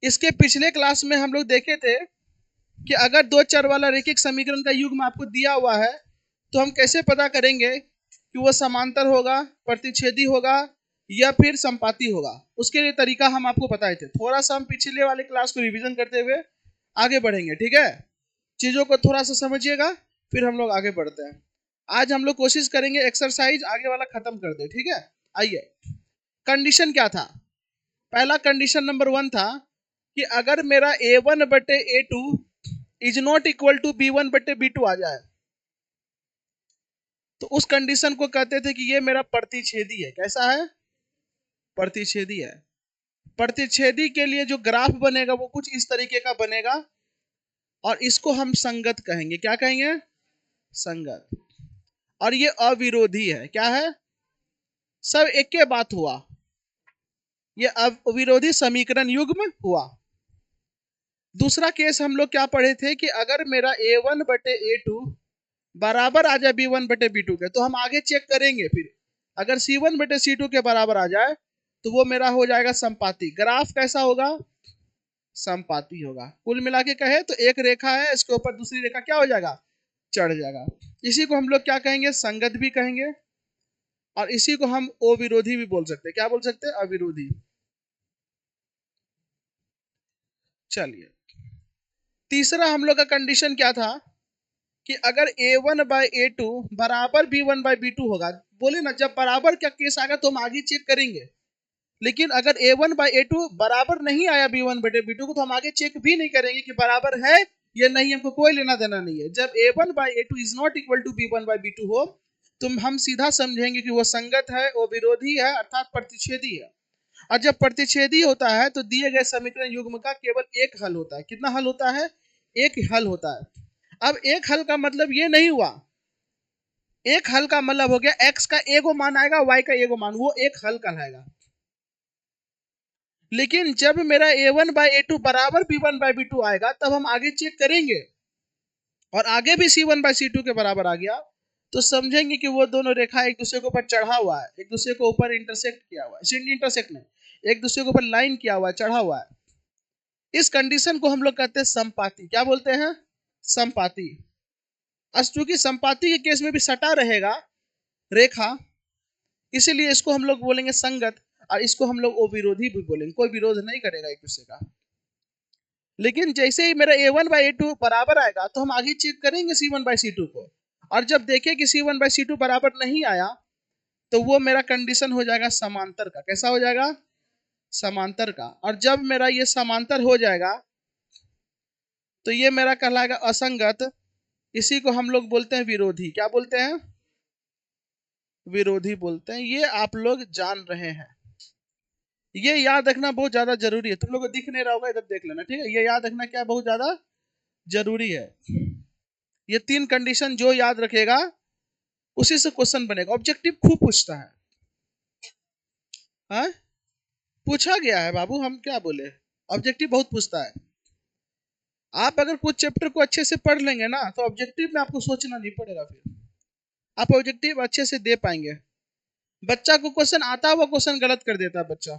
इसके पिछले क्लास में हम लोग देखे थे कि अगर दो चर वाला रैखिक समीकरण का युग्म आपको दिया हुआ है तो हम कैसे पता करेंगे कि वो समांतर होगा, प्रतिच्छेदी होगा या फिर संपाती होगा। उसके लिए तरीका हम आपको बताए थे। थोड़ा सा हम पिछले वाले क्लास को रिवीजन करते हुए आगे बढ़ेंगे, ठीक है। चीजों को थोड़ा सा समझिएगा, फिर हम लोग आगे बढ़ते हैं। आज हम लोग कोशिश करेंगे एक्सरसाइज आगे वाला खत्म कर दे, ठीक है। आइए, कंडीशन क्या था। पहला कंडीशन नंबर 1 था कि अगर मेरा a1 बटे a2 is not equal to b1 बटे b2 आ जाए तो उस कंडीशन को कहते थे कि ये मेरा प्रतिच्छेदी है। कैसा है? प्रतिच्छेदी है। प्रतिच्छेदी के लिए जो ग्राफ बनेगा वो कुछ इस तरीके का बनेगा और इसको हम संगत कहेंगे। क्या कहेंगे? संगत। और ये अविरोधी है। क्या है? सब एक के बात हुआ, ये अविरोधी समीकरण युग्म हुआ। दूसरा केस हम लोग क्या पढ़े थे कि अगर मेरा a1 बटे a2 बराबर आ जाए b1 बटे b2 के तो हम आगे चेक करेंगे। फिर अगर c1 बटे c2 के बराबर आ जाए तो वो मेरा हो जाएगा संपाती। ग्राफ कैसा होगा? संपाती होगा। कुल मिला के कहे तो एक रेखा है, इसके ऊपर दूसरी रेखा क्या हो जाएगा? चढ़ जाएगा। इसी को हम लोग क्या कहेंगे? संगत भी कहेंगे और इसी को हम अविरोधी भी बोल सकते हैं। क्या बोल सकते हैं? अविरोधी। चलिए, तीसरा हम लोग का कंडीशन क्या था कि अगर a1 बाई a2 बराबर b1 बाई b2 होगा। बोले ना, जब बराबर का केस आएगा तो हम आगे चेक करेंगे, लेकिन अगर a1 बाई a2 बराबर नहीं आया b1 बटे b2 को तो हम आगे चेक भी नहीं करेंगे कि बराबर है या नहीं। हमको कोई लेना देना नहीं है। जब a1 by a2 is not equal to b1 by b2 हो तो हम सीधा समझेंगे कि वो संगत है, वो विरोधी है, अर्थात प्रतिच्छेदी है। और जब प्रतिच्छेदी होता है तो दिए गए समीकरण युग्म का केवल एक हल होता है। कितना हल होता है? एक हल होता है। अब एक हल का मतलब ये नहीं हुआ, एक हल का मतलब हो गया x का एगो मान आएगा, y का एगो मान, वो एक हल कहलाएगा। लेकिन जब मेरा a1 बाई a2 बराबर b1 बाई b2 आएगा तब हम आगे चेक करेंगे और आगे भी c1 बाई c2 के बराबर आ गया तो समझेंगे कि वो दोनों रेखा एक दूसरे के ऊपर चढ़ा हुआ है, एक दूसरे को ऊपर इंटरसेक्ट किया हुआ है। इंटरसेक्ट नहीं, एक दूसरे के ऊपर लाइन किया हुआ है, चढ़ा हुआ है। इस कंडीशन को हम लोग कहते हैं संपाती। क्या बोलते हैं? संपाती। चूंकि संपाती के केस में भी सटा रहेगा रेखा, इसीलिए इसको हम लोग बोलेंगे संगत और इसको हम लोग अविरोधी भी बोलेंगे। कोई विरोध नहीं करेगा एक दूसरे का। लेकिन जैसे ही मेरा a1 बाई a2 बराबर आएगा तो हम आगे चेक करेंगे c1 बाई c2 को, और जब देखें कि c1 बाई c2 बराबर नहीं आया तो वो मेरा कंडीशन हो जाएगा समांतर का। कैसा हो जाएगा? समांतर का। और जब मेरा ये समांतर हो जाएगा तो ये मेरा कहलाएगा असंगत। इसी को हम लोग बोलते हैं विरोधी। क्या बोलते हैं? विरोधी बोलते हैं। ये आप लोग जान रहे हैं, ये याद रखना बहुत ज्यादा जरूरी है। तुम लोग को दिख नहीं रहा होगा, इधर देख लेना, ठीक है। ये याद रखना क्या बहुत ज्यादा जरूरी है। ये तीन कंडीशन जो याद रखेगा उसी से क्वेश्चन बनेगा। ऑब्जेक्टिव खूब पूछता है। हाँ, पूछा गया है बाबू, हम क्या बोले। ऑब्जेक्टिव बहुत पूछता है। आप अगर कुछ चैप्टर को अच्छे से पढ़ लेंगे ना तो ऑब्जेक्टिव में आपको सोचना नहीं पड़ेगा। फिर आप ऑब्जेक्टिव अच्छे से दे पाएंगे। बच्चा को क्वेश्चन आता हुआ क्वेश्चन गलत कर देता है।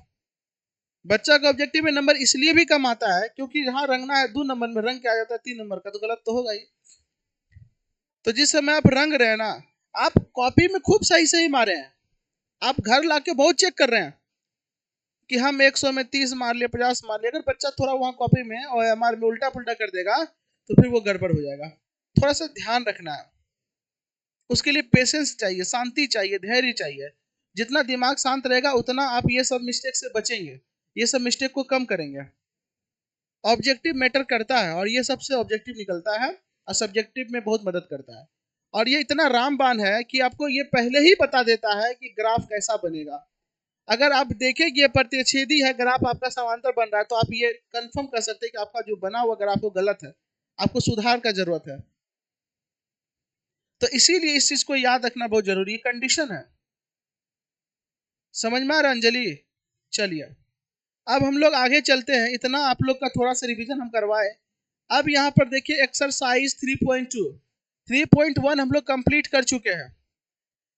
बच्चा का ऑब्जेक्टिव में नंबर इसलिए भी कम आता है क्योंकि जहां रंगना है 2 नंबर में रंग के आ जाता है 3 नंबर का, तो गलत तो होगा ही। तो जिस समय आप रंग रहे हैं ना, आप कॉपी में खूब सही सही मारे हैं, आप घर लाके बहुत चेक कर रहे हैं कि हम 100 में 30 मार लिए, 50 मार लिए। अगर बच्चा थोड़ा वहां कॉपी में और हमारे में उल्टा पुल्टा कर देगा तो फिर वो गड़बड़ हो जाएगा। थोड़ा सा ध्यान रखना है। उसके लिए पेशेंस चाहिए, शांति चाहिए, धैर्य चाहिए। जितना दिमाग शांत रहेगा उतना आप ये सब मिस्टेक से बचेंगे, ये सब मिस्टेक को कम करेंगे। ऑब्जेक्टिव मैटर करता है और ये सबसे ऑब्जेक्टिव निकलता है और सब्जेक्टिव में बहुत मदद करता है। और ये इतना रामबाण है कि आपको ये पहले ही बता देता है कि ग्राफ कैसा बनेगा। अगर आप देखें कि ये प्रतिच्छेदी है, ग्राफ आपका समांतर बन रहा है, तो आप ये कंफर्म कर सकते हैं कि आपका जो बना हुआ ग्राफ वो गलत है, आपको सुधार का जरूरत है। तो इसीलिए इस चीज को याद रखना बहुत जरूरी है। कंडीशन है। समझ में आ रहा अंजलि? चलिए, अब हम लोग आगे चलते हैं। इतना आप लोग का थोड़ा सा रिवीजन हम करवाए। अब यहाँ पर देखिए एक्सरसाइज 3.2 3.1 हम लोग कंप्लीट कर चुके हैं।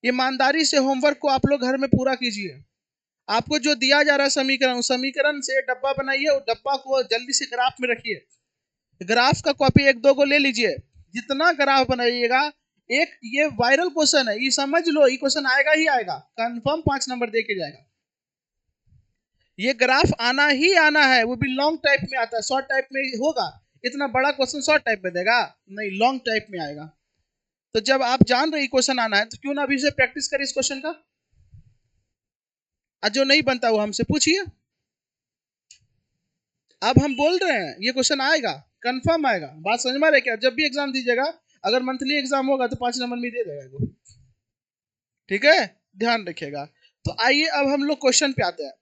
ईमानदारी से होमवर्क को आप लोग घर में पूरा कीजिए। आपको जो दिया जा रहा है समीकरण, उस समीकरण से डब्बा बनाइए और डब्बा को जल्दी से ग्राफ में रखिए। ग्राफ का कॉपी एक दो को ले लीजिए, जितना ग्राफ बनाइएगा। एक ये वायरल क्वेश्चन है, ये समझ लो, ये क्वेश्चन आएगा ही आएगा, कंफर्म 5 नंबर दे के जाएगा। ये ग्राफ आना ही आना है, वो भी लॉन्ग टाइप में आता है, शॉर्ट टाइप में होगा। इतना बड़ा क्वेश्चन शॉर्ट टाइप में देगा नहीं, लॉन्ग टाइप में आएगा। तो जब आप जान रहे क्वेश्चन आना है तो क्यों ना अभी से प्रैक्टिस करें इस क्वेश्चन का। जो नहीं बनता वो हमसे पूछिए। अब हम बोल रहे हैं ये क्वेश्चन आएगा, कंफर्म आएगा। बात समझ में आ रही है क्या? जब भी एग्जाम दीजिएगा, अगर मंथली एग्जाम होगा तो 5 नंबर में दे देगा। ठीक है, ध्यान रखिएगा। तो आइए अब हम लोग क्वेश्चन पे आते हैं।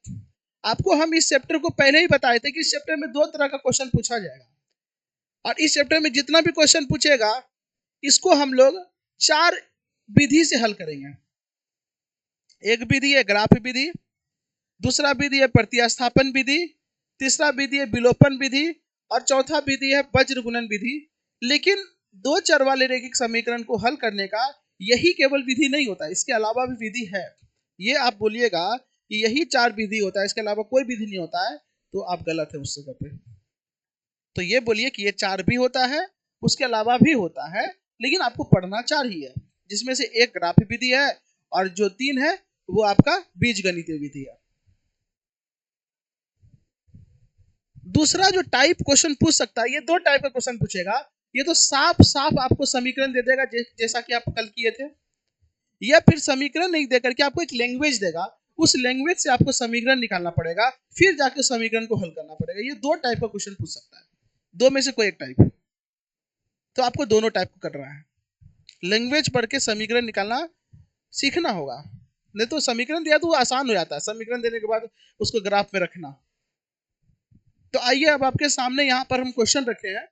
आपको हम इस चैप्टर को पहले ही बताए थे कि इस चैप्टर में 2 तरह का क्वेश्चन पूछा जाएगा, और इस चैप्टर में जितना भी क्वेश्चन पूछेगा इसको हम लोग 4 विधि से हल करेंगे। एक विधि है ग्राफ विधि, दूसरा विधि है प्रतिस्थापन विधि, तीसरा विधि है विलोपन विधि, और चौथा विधि है वज्र गुणन विधि। लेकिन 2 चर वाले रैखिक समीकरण को हल करने का यही केवल विधि नहीं होता, इसके अलावा भी विधि है। ये आप बोलिएगा कि यही 4 विधि होता है, इसके अलावा कोई विधि नहीं होता है, तो आप गलत है उस जगह पे। तो ये बोलिए कि ये 4 भी होता है, उसके अलावा भी होता है, लेकिन आपको पढ़ना 4 ही है, जिसमें से एक ग्राफ विधि है और जो 3 है वो आपका बीजगणितीय विधि है। दूसरा जो टाइप क्वेश्चन पूछ सकता है, ये 2 टाइप का क्वेश्चन पूछेगा। ये तो साफ साफ आपको समीकरण दे देगा, जैसा कि आप कल किए थे, या फिर समीकरण नहीं देकर के आपको एक लैंग्वेज देगा, उस लैंग्वेज से आपको समीकरण निकालना पड़ेगा, फिर जाके समीकरण को हल करना पड़ेगा। ये 2 टाइप का क्वेश्चन पूछ सकता है, 2 में से कोई एक टाइप। तो आपको दोनों टाइप को करना है। लैंग्वेज पढ़ के समीकरण निकालना सीखना होगा, नहीं तो समीकरण दिया तो वो आसान हो जाता है, समीकरण देने के बाद उसको ग्राफ में रखना। तो आइए अब आपके सामने यहाँ पर हम क्वेश्चन रखे हैं।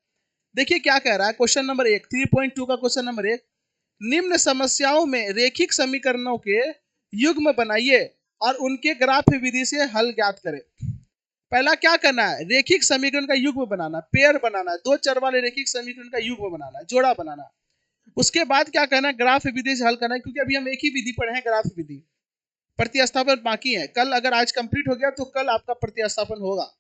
देखिए क्या कह रहा है क्वेश्चन नंबर 1, 3.2 का क्वेश्चन नंबर 1। निम्न समस्याओं में रेखिक समीकरणों के युग्म बनाइए और उनके ग्राफ विधि से हल ज्ञात करें। पहला क्या करना है, रेखिक समीकरण का युग्म बनाना, पेयर बनाना है, 2 चर वाले रेखिक समीकरण का युग्म बनाना है, जोड़ा बनाना है। उसके बाद क्या करना है, ग्राफ विधि से हल करना है, क्योंकि अभी हम एक ही विधि पढ़े हैं, ग्राफ विधि। प्रतिस्थापन बाकी है, कल अगर आज कंप्लीट हो गया तो कल आपका प्रतिस्थापन होगा।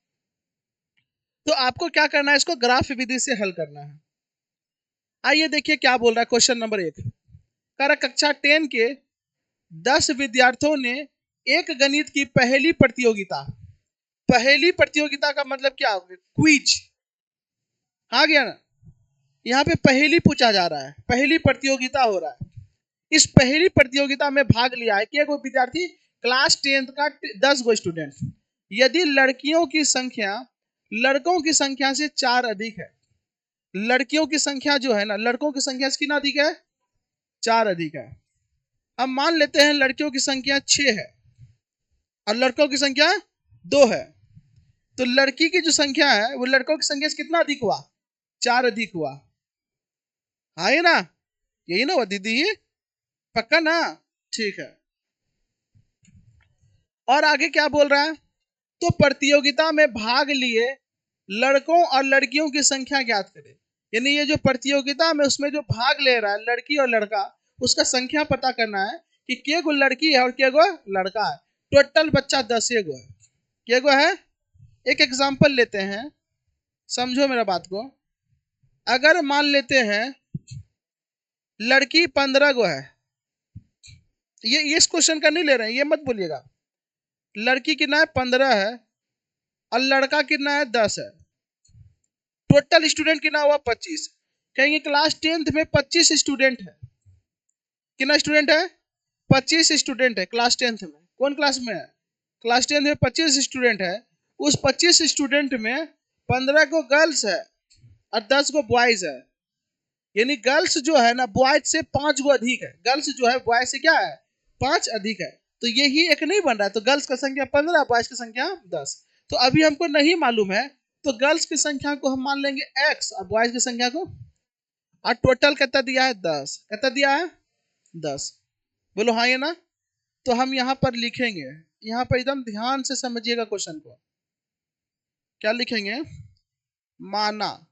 तो आपको क्या करना है, इसको ग्राफ विधि से हल करना है। आइए देखिए क्या बोल रहा है क्वेश्चन नंबर 1। कह रहा कक्षा 10 के 10 विद्यार्थियों ने एक गणित की पहली प्रतियोगिता, पहली प्रतियोगिता का मतलब क्या हो गया, क्विज। आ गया ना, यहाँ पे पहली पूछा जा रहा है, पहली प्रतियोगिता हो रहा है। इस पहली प्रतियोगिता में भाग लिया है कि वो विद्यार्थी, क्लास 10 का 10 गो स्टूडेंट। यदि लड़कियों की संख्या लड़कों की संख्या से 4 अधिक है, लड़कियों की संख्या जो है ना, लड़कों की संख्या से कितना अधिक है, 4 अधिक है। अब मान लेते हैं लड़कियों की संख्या 6 है और लड़कों की संख्या 2 है, तो लड़की की जो संख्या है वो लड़कों की संख्या से कितना अधिक हुआ, 4 अधिक हुआ। हाँ ये ना, यही ना हुआ दीदी, पक्का ना, ठीक है। और आगे क्या बोल रहा है, तो प्रतियोगिता में भाग लिए लड़कों और लड़कियों की संख्या ज्ञात करें। यानी ये जो प्रतियोगिता में उसमें जो भाग ले रहा है लड़की और लड़का, उसका संख्या पता करना है कि के गो लड़की है और के गो लड़का है। टोटल बच्चा 10 गो है, के गो है। एक एग्जांपल लेते हैं, समझो मेरा बात को। अगर मान लेते हैं लड़की 15 गो है, ये इस क्वेश्चन का नहीं ले रहे हैं, ये मत बोलिएगा। लड़की कितना है, 15 है, और लड़का कितना है, 10 है। टोटल स्टूडेंट कितना हुआ, 25। कहेंगे क्लास 10th में 25 स्टूडेंट है। कितना स्टूडेंट है, 25 स्टूडेंट है क्लास 10th में। कौन क्लास में है, क्लास 10th में 25 स्टूडेंट है। उस 25 स्टूडेंट में 15 को गर्ल्स है और 10 को बॉयज है। यानी गर्ल्स जो है ना बॉयज से 5 गो अधिक है, गर्ल्स जो है बॉयज से क्या है, 5 अधिक है। तो यही एक नहीं बन रहा है, तो गर्ल्स का संख्या 15, बॉयज की संख्या 10। तो अभी हमको नहीं मालूम है, तो गर्ल्स की संख्या को हम मान लेंगे x और बॉयज की संख्या को, और टोटल कितना दिया है, 10। कितना दिया है, 10। बोलो हाँ ये ना। तो हम यहाँ पर लिखेंगे, यहाँ पर एकदम ध्यान से समझिएगा क्वेश्चन को। क्या लिखेंगे, माना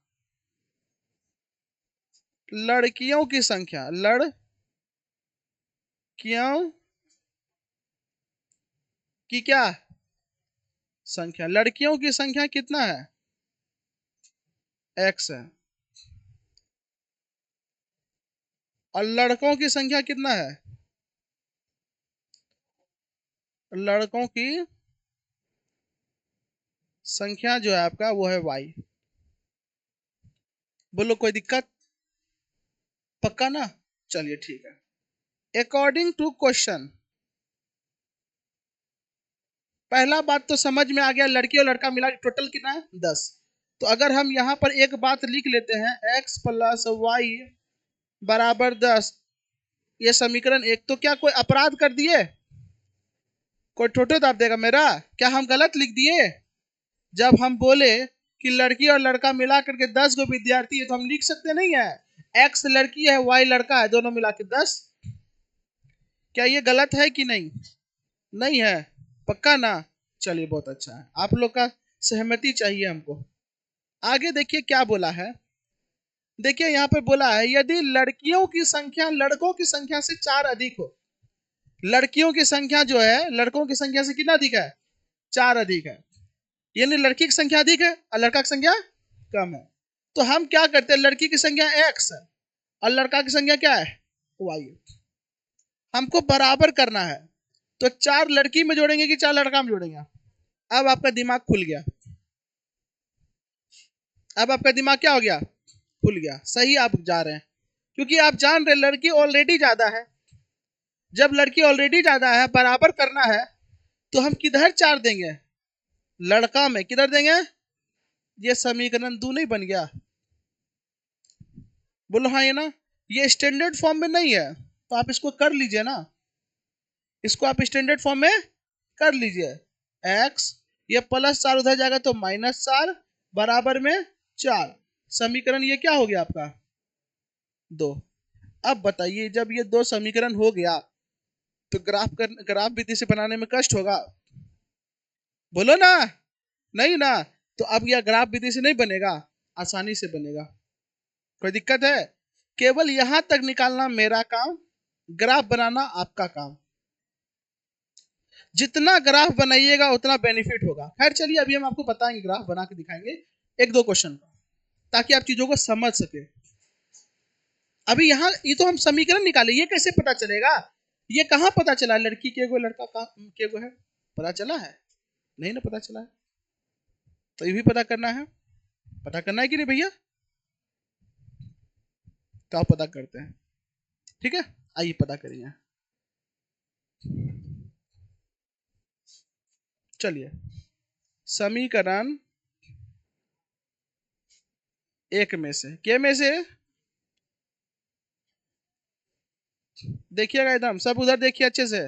लड़कियों की संख्या, लड़कियों की क्या संख्या, लड़कियों की संख्या कितना है x है, और लड़कों की संख्या कितना है, लड़कों की संख्या जो है आपका वो है y। बोलो कोई दिक्कत, पक्का ना? चलिए ठीक है। अकॉर्डिंग टू क्वेश्चन, पहला बात तो समझ में आ गया, लड़की और लड़का मिला टोटल कितना है 10। तो अगर हम यहाँ पर एक बात लिख लेते हैं x प्लस वाई बराबर 10, ये समीकरण एक, तो क्या कोई अपराध कर दिए, कोई ठोठो दाब देगा मेरा? क्या हम गलत लिख दिए? जब हम बोले कि लड़की और लड़का मिला करके 10 गो विद्यार्थी है, तो हम लिख सकते नहीं है x लड़की है y लड़का है, दोनों मिला के 10। क्या ये गलत है कि नहीं? नहीं है, पक्का ना? चलिए बहुत अच्छा है, आप लोग का सहमति चाहिए हमको। आगे देखिए क्या बोला है, देखिए यहाँ पे बोला है यदि लड़कियों की संख्या लड़कों की संख्या से 4 अधिक हो, लड़कियों की संख्या जो है लड़कों की संख्या से कितना अधिक है, 4 अधिक है, यानी लड़की की संख्या अधिक है और लड़का की संख्या कम है। तो हम क्या करते हैं, लड़की की संख्या x है और लड़का की संख्या क्या है y है, हमको बराबर करना है। तो 4 लड़की में जोड़ेंगे कि 4 लड़का में जोड़ेंगे? अब आपका दिमाग खुल गया, अब आपका दिमाग क्या हो गया, खुल गया, सही आप जा रहे हैं, क्योंकि आप जान रहे लड़की ऑलरेडी ज्यादा है। जब लड़की ऑलरेडी ज्यादा है, बराबर करना है, तो हम किधर 4 देंगे, लड़का में किधर देंगे? ये समीकरण 2 नहीं बन गया? बोलो हाँ, ये ना, ये स्टैंडर्ड फॉर्म में नहीं है, तो आप इसको कर लीजिए ना, इसको आप स्टैंडर्ड फॉर्म में कर लीजिए। x, ये +4 उधर जाएगा तो -4 बराबर में 4, समीकरण ये क्या हो गया आपका 2। अब बताइए जब ये 2 समीकरण हो गया, तो ग्राफ विधि से बनाने में कष्ट होगा? बोलो ना, नहीं ना? तो अब यह ग्राफ विधि से नहीं बनेगा, आसानी से बनेगा। कोई दिक्कत है? केवल यहां तक निकालना मेरा काम, ग्राफ बनाना आपका काम। जितना ग्राफ बनाइएगा उतना बेनिफिट होगा। खैर चलिए, अभी हम आपको बताएंगे, ग्राफ बना के दिखाएंगे 1-2 क्वेश्चन का, ताकि आप चीजों को समझ सके। अभी यहाँ ये तो हम समीकरण निकाले, ये कैसे पता चलेगा? ये कहाँ पता चला लड़की के गो लड़का का के गो है? पता चला है? नहीं ना पता चला है, तो ये भी पता करना है, पता करना है कि नहीं भैया? तो आप पता करते हैं, ठीक है, आइए पता करिए। चलिए, समीकरण 1 में से, के में से देखिएगा, एकदम सब उधर देखिए अच्छे से।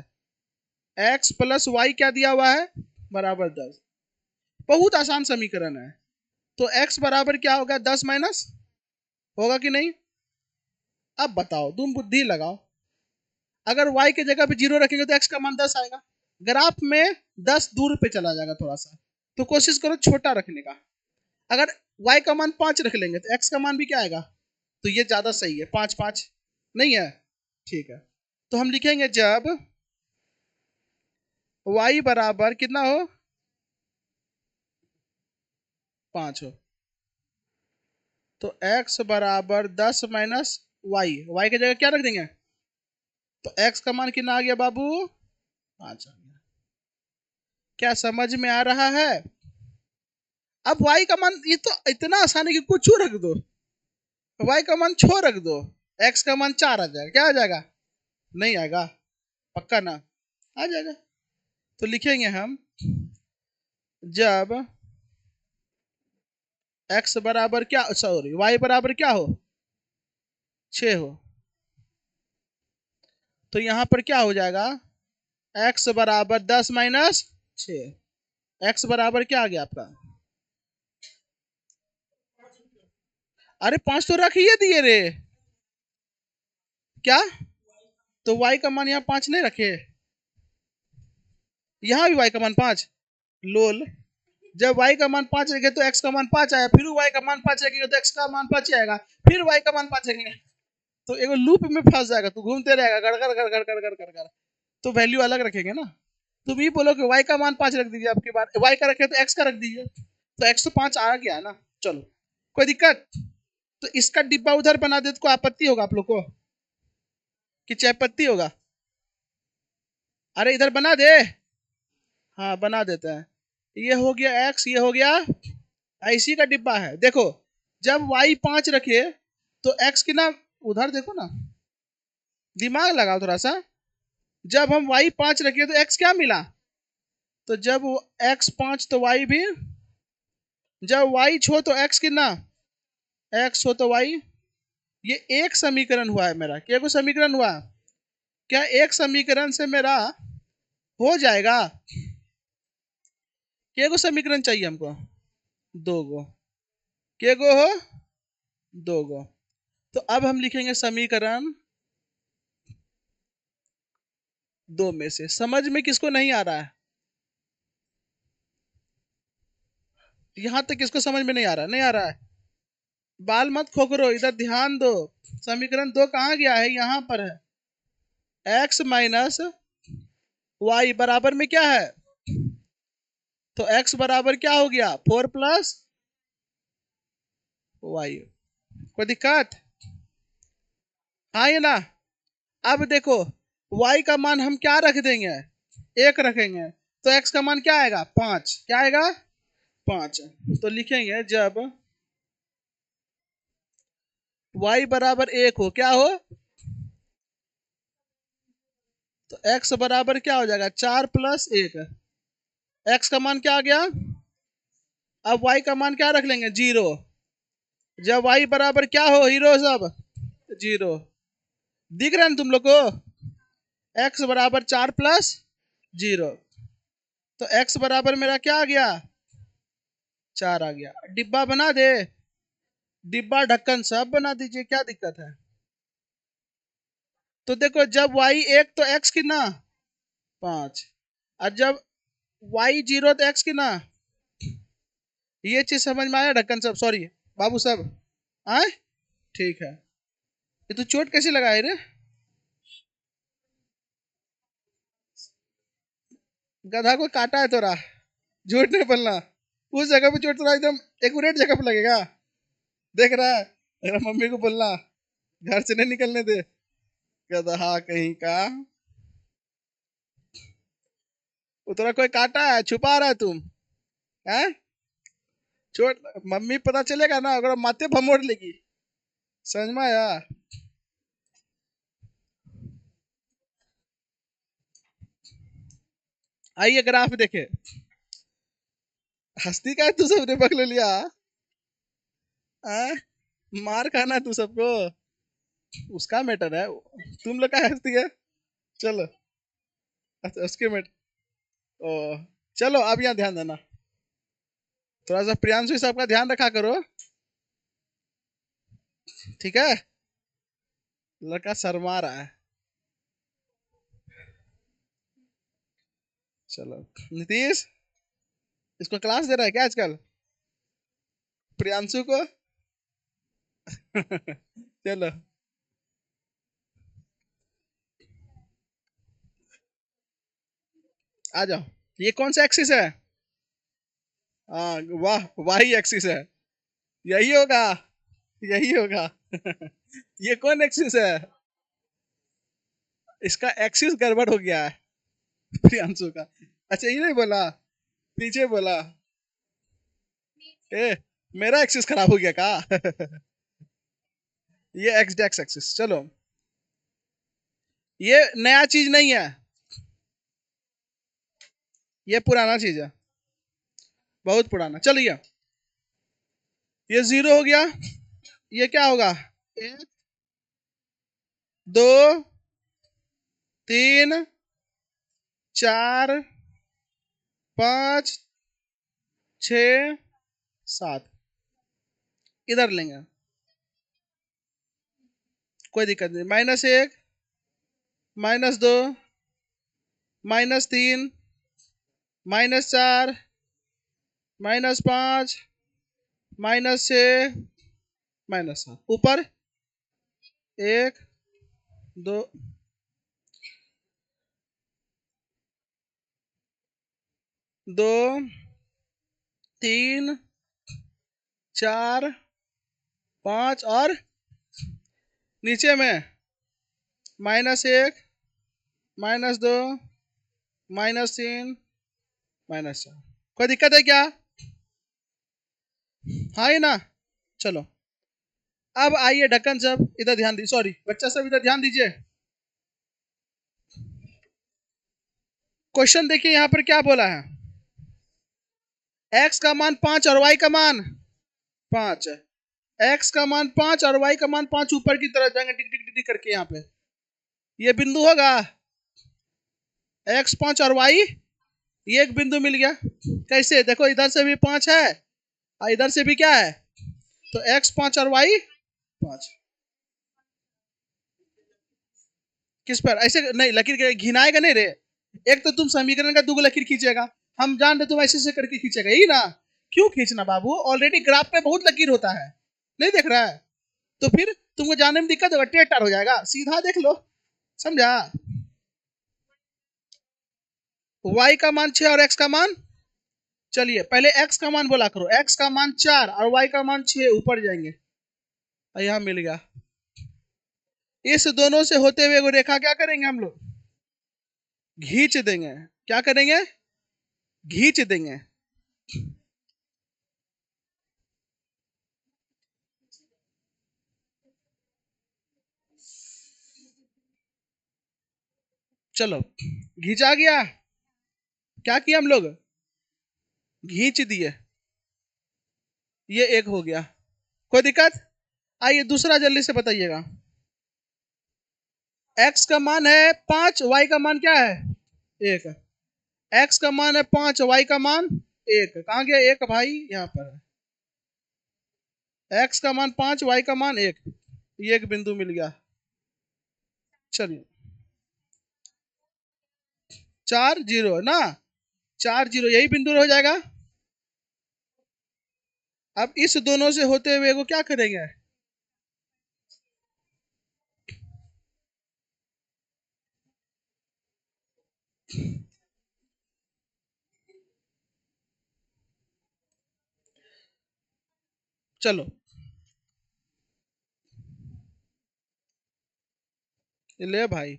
x प्लस वाई क्या दिया हुआ है, बराबर 10। बहुत आसान समीकरण है। तो x बराबर क्या होगा, 10 माइनस, होगा कि नहीं? अब बताओ, तुम बुद्धि लगाओ, अगर y के जगह पे 0 रखेंगे तो x का मान 10 आएगा, ग्राफ में 10 दूर पे चला जाएगा थोड़ा सा, तो कोशिश करो छोटा रखने का। अगर y का मान 5 रख लेंगे तो x का मान भी क्या आएगा, तो ये ज्यादा सही है, 5 5 नहीं है, ठीक है। तो हम लिखेंगे जब y बराबर कितना हो, 5 हो, तो x बराबर 10 माइनस y की जगह क्या रख देंगे, तो x का मान कितना आ गया बाबू, 5 आ गया। क्या समझ में आ रहा है? अब y का मान ये तो इतना आसान है कि कुछ रख दो, y का मान 6 रख दो, x का मान 4 आ जाएगा, क्या आ जाएगा, नहीं आएगा, पक्का ना? आ जाएगा। तो लिखेंगे हम जब x बराबर क्या, सॉरी y बराबर क्या हो, 6 हो, तो यहां पर क्या हो जाएगा, x बराबर 10 माइनस 6, x बराबर क्या आ गया आपका, अरे 5 तो रख ही दिए रे, क्या? तो y का मान यहाँ 5 नहीं रखे, यहाँ भी y का मान 5, लोल। जब y का मान 5 रखे तो x का मान 5 आया, फिर y का मान 5 रखेंगे तो x का मान 5 आएगा, फिर y का मान 5 रखेंगे, तो एक लूप में फंस जाएगा, तू घूमते रहेगा, गड़ गड़ गड़ गड़ गड़ गड़ गड़ गड़, तो वैल्यू अलग रखेंगे ना। तुम ही बोलो कि y का मान 5 रख दीजिए, आपकी बार y का रखे तो x का रख दीजिए, तो x तो 5 आ गया ना। चलो कोई दिक्कत? तो इसका डिब्बा उधर बना दे तो कोई आपत्ति होगा आप लोग को कि चाय पत्ती होगा? अरे इधर बना दे। हाँ बना देते हैं। ये हो गया x, ये हो गया इसी का डिब्बा है। देखो जब y 5 रखे तो x की ना, उधर देखो ना, दिमाग लगाओ थोड़ा सा। जब हम y 5 रखे तो x क्या मिला? तो जब x 5 तो y भी, जब y छो तो x कितना, x हो तो y। ये एक समीकरण हुआ है मेरा, क्या को समीकरण हुआ? क्या एक समीकरण से मेरा हो जाएगा? क्या को समीकरण चाहिए हमको? दो गो। क्या गो हो? दो गो। तो अब हम लिखेंगे समीकरण दो में से। समझ में किसको नहीं आ रहा है? यहां तक किसको समझ में नहीं आ रहा? नहीं आ रहा है? बाल मत खोकरो, इधर ध्यान दो। समीकरण दो कहाँ गया है? यहां पर है। x माइनस वाई बराबर में क्या है? तो x बराबर क्या हो गया? 4 प्लस वाई। कोई दिक्कत? हाँ ये ना। अब देखो y का मान हम क्या रख देंगे? एक रखेंगे। तो x का मान क्या आएगा? 5। क्या आएगा? 5। तो लिखेंगे जब y बराबर 1 हो, क्या हो? तो x बराबर क्या हो जाएगा? 4 प्लस 1। x का मान क्या आ गया? अब y का मान क्या रख लेंगे? 0। जब y बराबर क्या हो हीरो सब? 0। दिख रहा है ना तुम लोग को? x बराबर 4 प्लस 0। तो x बराबर मेरा क्या आ गया? 4 आ गया। डिब्बा बना दे, डिब्बा ढक्कन सब बना दीजिए, क्या दिक्कत है? तो देखो जब y 1 तो x कितना? 5। और जब y 0 तो x कितना? ये चीज समझ में आया ढक्कन सब? सॉरी बाबू सब आए? ठीक है। ये तू चोट कैसे लगाए रे? गधा को काटा है तोरा? झूठ नहीं बोलना। उस जगह पे चोट तोरा एकदम एक्यूरेट जगह पे लगेगा। देख रहा है? मेरा मम्मी को बोलना घर से नहीं निकलने दे। गधा कहीं का। वो तोरा कोई काटा है, छुपा रहा है तुम? है? चोट मम्मी पता चलेगा ना, अगर माथे भमोड़ लेगी। समझ में आया? आइए ग्राफ देखे। हस्ती का है तू सबने पकड़ लिया? हैं? मार खाना तू सबको, उसका मैटर है। तुम लोग का हस्ती है। चलो। अच्छा उसके मैटर। ओ चलो अब यहाँ ध्यान देना। थोड़ा सा प्रियांशु सबका ध्यान रखा करो, ठीक है? लड़का शर्मा रहा है। चलो नीतीश, इसको क्लास दे रहा है क्या आजकल? प्रियांशु को। चलो आ जाओ। ये कौन सा एक्सिस है? हाँ वाह, वाही एक्सिस है। यही होगा, यही होगा। ये कौन एक्सिस है? इसका एक्सिस गड़बड़ हो गया है प्रियांशु का। अच्छा ये नहीं बोला, पीछे बोला। ए मेरा एक्सिस खराब हो गया का? ये एक्स डेक्स एक्सिस। चलो ये नया चीज नहीं है, ये पुराना चीज है, बहुत पुराना। चलिए ये 0 हो गया। ये क्या होगा? 1 2 3 4 5 6 7। इधर लेंगे, कोई दिक्कत नहीं। -1 -2 -3 -4 -5 -6 -7। ऊपर 1 2 2 3 4 5 और नीचे में -1 -2 -3 -4। कोई दिक्कत है क्या? हाँ ही ना। चलो अब आइए ढक्कन सब इधर ध्यान दीजिए, सॉरी बच्चा सब इधर ध्यान दीजिए। क्वेश्चन देखिए यहां पर क्या बोला है, x का मान 5 और y का मान 5। x का मान 5 और y का मान 5 ऊपर की तरफ जाएंगे टिक टिक टिक टिक करके। यहाँ पे ये बिंदु होगा, x 5 और y, ये एक बिंदु मिल गया। कैसे? देखो इधर से भी 5 है और इधर से भी क्या है, तो x 5 और y 5। किस पर? ऐसे नहीं, लकीर घिनाएगा नहीं रे। एक तो तुम समीकरण का दो लकीर खींचेगा, हम जान रहे तुम ऐसे ऐसे करके खींचेगा, यही ना। क्यों खींचना बाबू, ऑलरेडी ग्राफ पे बहुत लकीर होता है, नहीं देख रहा है? तो फिर तुमको जाने में दिक्कत होगा, टेढ़ हो जाएगा, सीधा देख लो, समझा? y का मान 6 और x का मान, चलिए पहले x का मान बोला करो, x का मान 4 और y का मान 6, ऊपर जाएंगे, यहां मिल गया। इस दोनों से होते हुए वो रेखा क्या करेंगे हम लोग, घींच देंगे। क्या करेंगे? घींच देंगे। चलो घींचा गया, क्या किया हम लोग, घींच दिए, ये एक हो गया। कोई दिक्कत? आइए दूसरा जल्दी से बताइएगा। x का मान है 5, y का मान क्या है 1। x का मान है 5, y का मान 1। कहाँ गया 1 भाई, यहाँ पर है। x का मान 5, y का मान 1, ये एक बिंदु मिल गया। चलिए 4 0 ना, 4 0 यही बिंदु हो जाएगा। अब इस दोनों से होते हुए को क्या करेंगे, चलो ले भाई,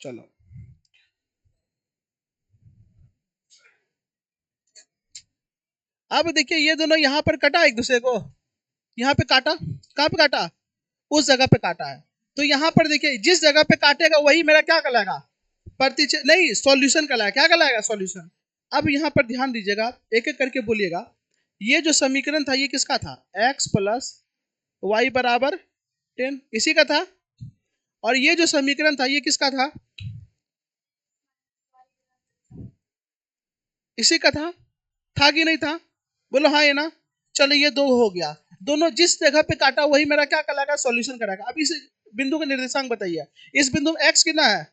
चलो अब देखिए ये दोनों यहाँ पर कटा एक दूसरे को, यहाँ पे काटा, कहाँ पे काटा, उस जगह पे काटा है। तो यहाँ पर देखिए जिस जगह पे काटेगा वही मेरा क्या कहलाएगा, प्रतिच्छेद नहीं, सॉल्यूशन कहलाएगा। क्या कहलाएगा, सॉल्यूशन। अब यहाँ पर ध्यान दीजिएगा, एक एक करके बोलिएगा। ये जो समीकरण था ये किसका था, x प्लस वाई बराबर 10, इसी का था। और ये जो समीकरण था ये किसका था, इसी का था कि नहीं था, बोलो हाँ ये ना। चलो ये दो हो गया, दोनों जिस जगह पे काटा वही मेरा क्या कहलाएगा, सॉल्यूशन कराएगा। अब इस बिंदु का निर्देशांक बताइए, इस बिंदु में x कितना है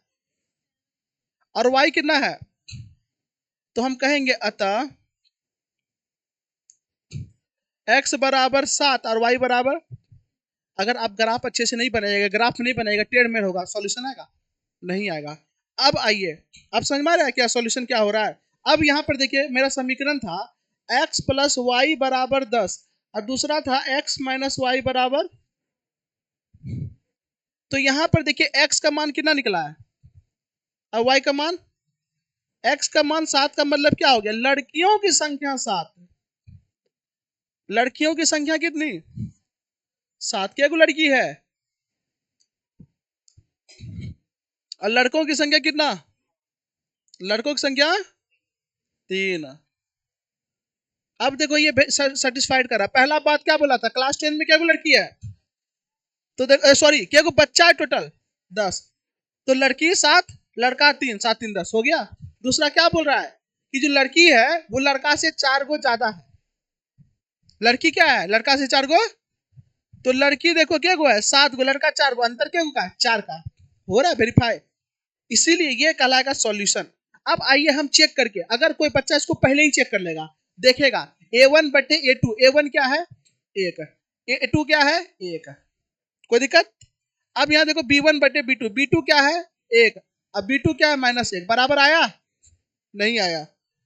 और y कितना है, तो हम कहेंगे अतः x बराबर 7 और y बराबर, अगर आप ग्राफ अच्छे से नहीं बनाइएगा, ग्राफ नहीं बनाएगा, टेढ़ मेढ़ होगा, सॉल्यूशन आएगा नहीं आएगा। अब आइए, अब समझ में आ रहा है क्या सॉल्यूशन क्या हो रहा है। अब यहाँ पर देखिए मेरा समीकरण था x प्लस वाई बराबर 10 और दूसरा था x माइनस वाई बराबर, तो यहाँ पर देखिए x का मान कितना निकला है और y का मान, x का मान 7 का मतलब क्या हो गया, लड़कियों की संख्या 7। लड़कियों की संख्या कितनी, 7। क्या को लड़की है, और लड़कों की संख्या कितना, लड़कों की संख्या 3। अब देखो ये सेटिस्फाइड करा। पहला बात क्या बोला था, क्लास 10 में क्या को लड़की है, तो सॉरी क्या को बच्चा है टोटल 10, तो लड़की 7 लड़का 3, 7 3 10 हो गया। दूसरा क्या बोल रहा है कि जो लड़की है वो लड़का से 4 गो ज्यादा है, लड़की क्या है लड़का से 4 गो, तो लड़की देखो क्या गो है 7 गो, लड़का 4 गो, अंतर क्या का 4 का, हो रहा है वेरीफाई, इसीलिए ये कहलाएगा सॉल्यूशन। अब आइए हम चेक करके, अगर कोई बच्चा इसको पहले ही चेक कर लेगा, देखेगा a1 बटे a2, a1 क्या है एक है, ए टू क्या है, एक है, कोई दिक्कत। अब यहाँ देखो B1 बटे B2, B2 क्या है, एक, अब B2 क्या है, -1, बराबर आया, नहीं आया।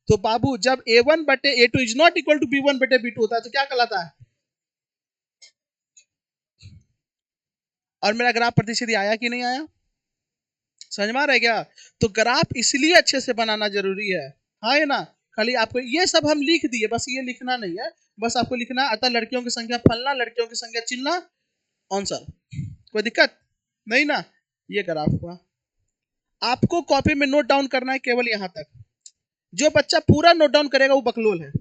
तो बाबू जब A1 बटे A2 is not equal to B1 बटे B2 होता है तो क्या कहलाता है, और मेरा ग्राफ प्रतिशत आया कि नहीं आया, समझ में आ रहा है क्या। तो ग्राफ इसलिए अच्छे से बनाना जरूरी है ये ना। खाली आपको ये सब हम लिख दिए, बस ये लिखना नहीं है, बस आपको लिखना है, अतः लड़कियों की संख्या फलना, लड़कियों की संख्या चिलना, आंसर, कोई दिक्कत नहीं ना। ये ग्राफ हुआ, आपको कॉपी में नोट डाउन करना है केवल यहां तक। जो बच्चा पूरा नोट डाउन करेगा वो बकलोल है।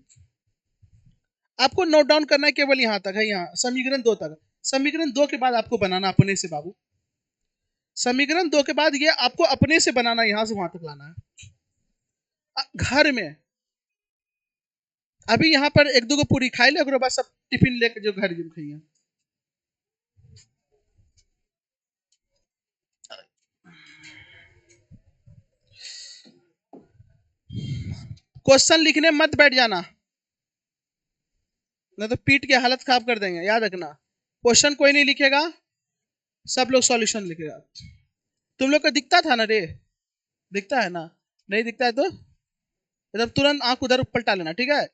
आपको नोट डाउन करना है केवल यहां तक है, यहाँ समीकरण 2 तक। समीकरण 2 के बाद आपको बनाना अपने से बाबू, समीकरण 2 के बाद ये आपको अपने से बनाना, यहां से वहां तक लाना है घर में। अभी यहाँ पर एक दो को पूरी खाई ले, बाद सब टिफिन लेके जो घर जो खाइए। क्वेश्चन लिखने मत बैठ जाना, नहीं तो पीट के हालत खराब कर देंगे, याद रखना। क्वेश्चन कोई नहीं लिखेगा, सब लोग सॉल्यूशन लिखेगा। तुम लोग को दिखता था ना रे, दिखता है ना, नहीं दिखता है तो एकदम तुरंत आंख उधर पलटा लेना, ठीक है।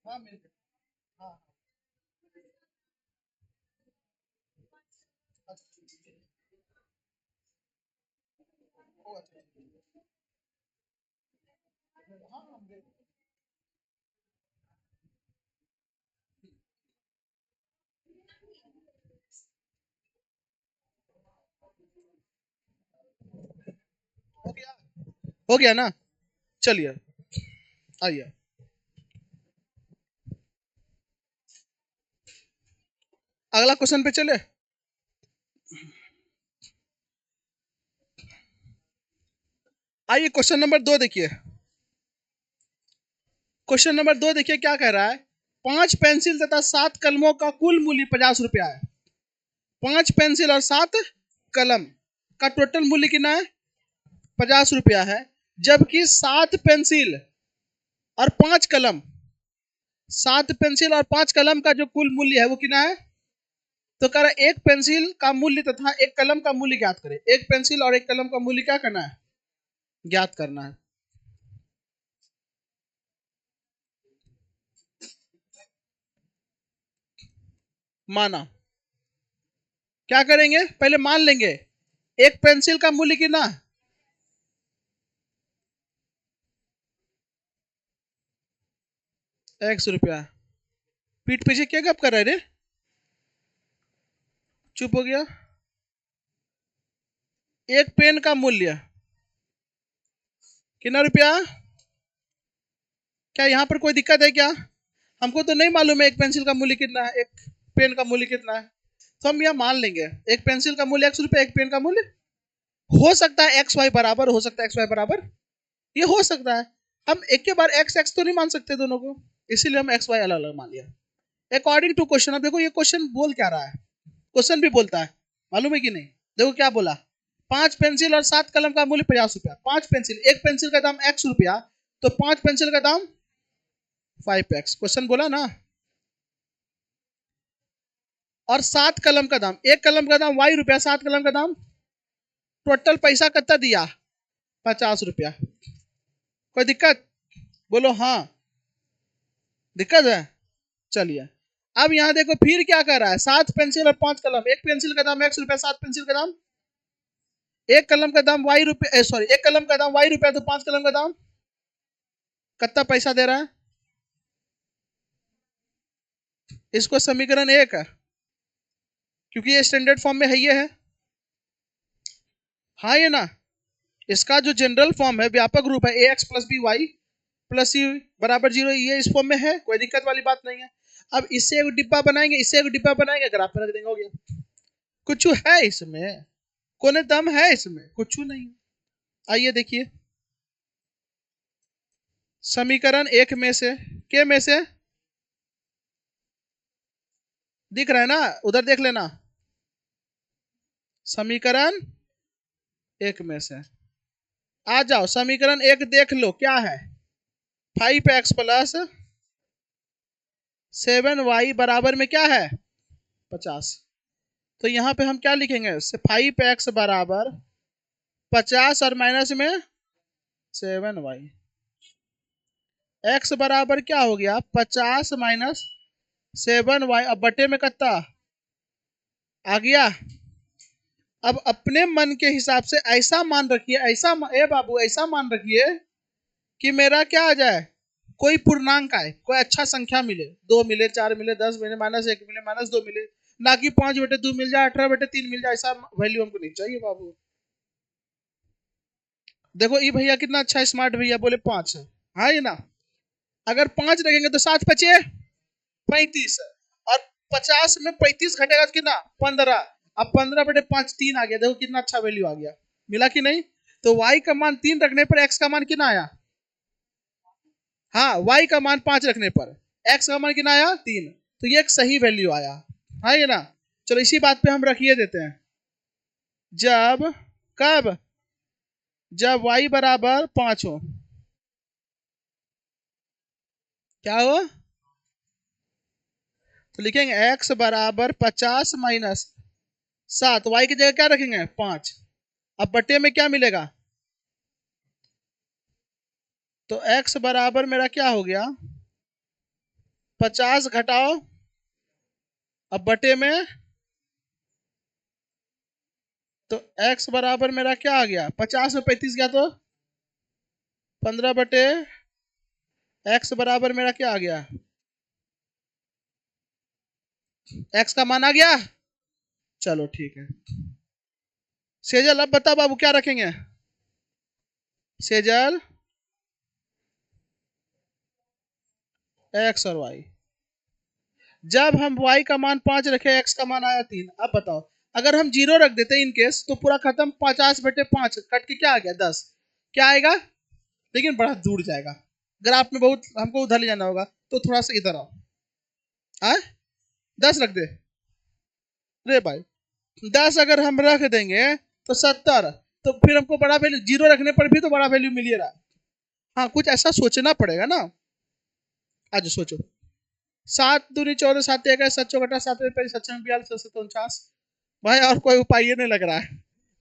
हाँ मिल गया। हाँ अच्छा, ओ अच्छा, हाँ हाँ, हो गया, हो गया ना। चलिए आइए, अगला क्वेश्चन पे चले। आइए क्वेश्चन नंबर 2 देखिए। क्वेश्चन नंबर 2 देखिए क्या कह रहा है। 5 पेंसिल तथा 7 कलमों का कुल मूल्य 50 रुपया है। 5 पेंसिल और 7 कलम का टोटल मूल्य कितना है? 50 रुपया है। जबकि 7 पेंसिल और 5 कलम, 7 पेंसिल और 5 कलम का जो कुल मूल्य है वो कितना है? तो कह रहा है एक पेंसिल का मूल्य तथा एक कलम का मूल्य ज्ञात करें। एक पेंसिल और एक कलम का मूल्य क्या करना है? ज्ञात करना है। माना, क्या करेंगे? पहले मान लेंगे एक पेंसिल का मूल्य कितना? ₹100। पीठ पीछे क्या गप कर रहे रे? चुप हो गया। एक पेन का मूल्य कितना रुपया? क्या यहाँ पर कोई दिक्कत है क्या? हमको तो नहीं मालूम है एक पेंसिल का मूल्य कितना है, एक पेन का मूल्य कितना है। तो हम यह मान लेंगे एक पेंसिल का मूल्य ₹100, एक पेन का मूल्य हो सकता है एक्स वाई बराबर, हो सकता है एक्स वाई बराबर, ये हो सकता है। हम एक के बार एक्स एक्स तो नहीं मान सकते दोनों को, इसीलिए हम एक्स वाई अलग अलग मान लिया अकॉर्डिंग टू क्वेश्चन। अब देखो ये क्वेश्चन बोल क्या रहा है, क्वेश्चन भी बोलता है, मालूम है कि नहीं? देखो क्या बोला, 5 पेंसिल और 7 कलम का मूल्य 50 रुपया। 5 पेंसिल, एक पेंसिल का दाम ₹X, तो 5 पेंसिल का दाम 5x, क्वेश्चन बोला ना। और 7 कलम का दाम, एक कलम का दाम ₹Y, 7 कलम का दाम, टोटल पैसा कितना दिया? ₹50। कोई दिक्कत? बोलो हाँ, दिक्कत है। चलिए अब यहाँ देखो फिर क्या कर रहा है, 7 पेंसिल और 5 कलम, एक पेंसिल का दाम ₹X, 7 पेंसिल का दाम, एक कलम का दाम ₹Y, सॉरी एक कलम का दाम ₹Y, तो 5 कलम का दाम कितना पैसा दे रहा है? इसको समीकरण 1 है, क्योंकि ये स्टैंडर्ड फॉर्म में है, ये है। हाँ ये ना, इसका जो जनरल फॉर्म है, व्यापक रूप है ax+by+c बराबर 0, ये इस फॉर्म में है, कोई दिक्कत वाली बात नहीं है। अब इससे एक डिब्बा बनाएंगे, इससे एक डिब्बा बनाएंगे, ग्राफ में रख देंगे, हो गया। कुछ है इसमें? कोने दम है इसमें? कुछ नहीं। आइए देखिए समीकरण 1 में से, के में से दिख रहा है ना, उधर देख लेना। समीकरण 1 में से आ जाओ, समीकरण 1 देख लो क्या है। 5x प्लस 7y बराबर में क्या है? 50। तो यहाँ पे हम क्या लिखेंगे? 5x बराबर 50 और माइनस में 7y। x बराबर क्या हो गया? 50 माइनस 7y, अब बटे में कितना आ गया? अब अपने मन के हिसाब से ऐसा मान रखिए, ऐसा ए बाबू ऐसा मान रखिए कि मेरा क्या आ जाए, कोई पूर्णांक आए, कोई अच्छा संख्या मिले, 2 मिले, 4 मिले, 10 मिले, -1 मिले, -2 मिले, ना कि 5/2 मिल जाए, 18/3 मिल जाए, ऐसा वैल्यू हमको नहीं चाहिए बाबू। देखो ये भैया कितना अच्छा स्मार्ट भैया, बोले 5 है। हाँ ये ना, अगर 5 रखेंगे तो 7 बचे 35, और 50 में 35 घटेगा तो कितना 15। अब 15/5 3 आ गया, देखो कितना अच्छा वैल्यू आ गया, मिला कि नहीं। तो y का मान 3 रखने पर x का मान कितना आया, हाँ y का मान 5 रखने पर x का मान कितना आया 3, तो ये एक सही वैल्यू आया। हाँ ये ना, चलो इसी बात पे हम रखिए देते हैं। जब, कब, जब y बराबर 5 हो, क्या हो, तो लिखेंगे x बराबर 50 माइनस 7, y की जगह क्या रखेंगे 5। अब बटे में क्या मिलेगा, तो x बराबर मेरा क्या हो गया 50 घटाओ, अब बटे में, तो x बराबर मेरा क्या आ गया 50 में 35 गया तो 15 बटे x बराबर मेरा क्या आ गया, x का मान आ गया। चलो ठीक है, सेजल अब बता बाबू क्या रखेंगे, सेजल x और y। जब हम y का मान 5 रखे, x का मान आया 3, अब बताओ अगर हम 0 रख देते इन केस तो पूरा खत्म, 50/5 कट के क्या आ गया 10, क्या आएगा, लेकिन बड़ा दूर जाएगा, ग्राफ में बहुत हमको उधर ले जाना होगा, तो थोड़ा सा इधर आओ, आए 10 रख दे रे भाई, 10 अगर हम रख देंगे तो 70, तो फिर हमको बड़ा वैल्यू 0 रखने पर भी तो बड़ा वैल्यू मिल ही रहा है। हाँ कुछ ऐसा सोचना पड़ेगा ना, आज सोचो, 7 दूनी 14, 7 7 चौकटा 7 7 42 7 49, भाई और कोई उपाय ये नहीं लग रहा है,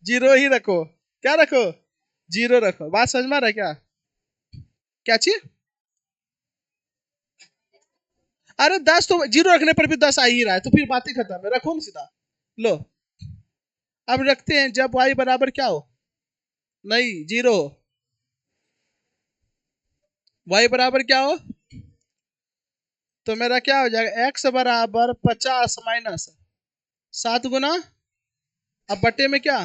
0 ही रखो, क्या रखो 0 रखो, बात समझ में आ रहा है क्या, क्या चीज, अरे 10 तो 0 रखने पर भी 10 आ ही रहा है, तो फिर बात ही खत्म है, रखो ना सीधा, लो अब रखते हैं, जब y बराबर क्या हो, नहीं 0, y बराबर क्या हो, तो मेरा क्या हो जाएगा x बराबर 50 माइनस 7 गुना, अब बटे में क्या,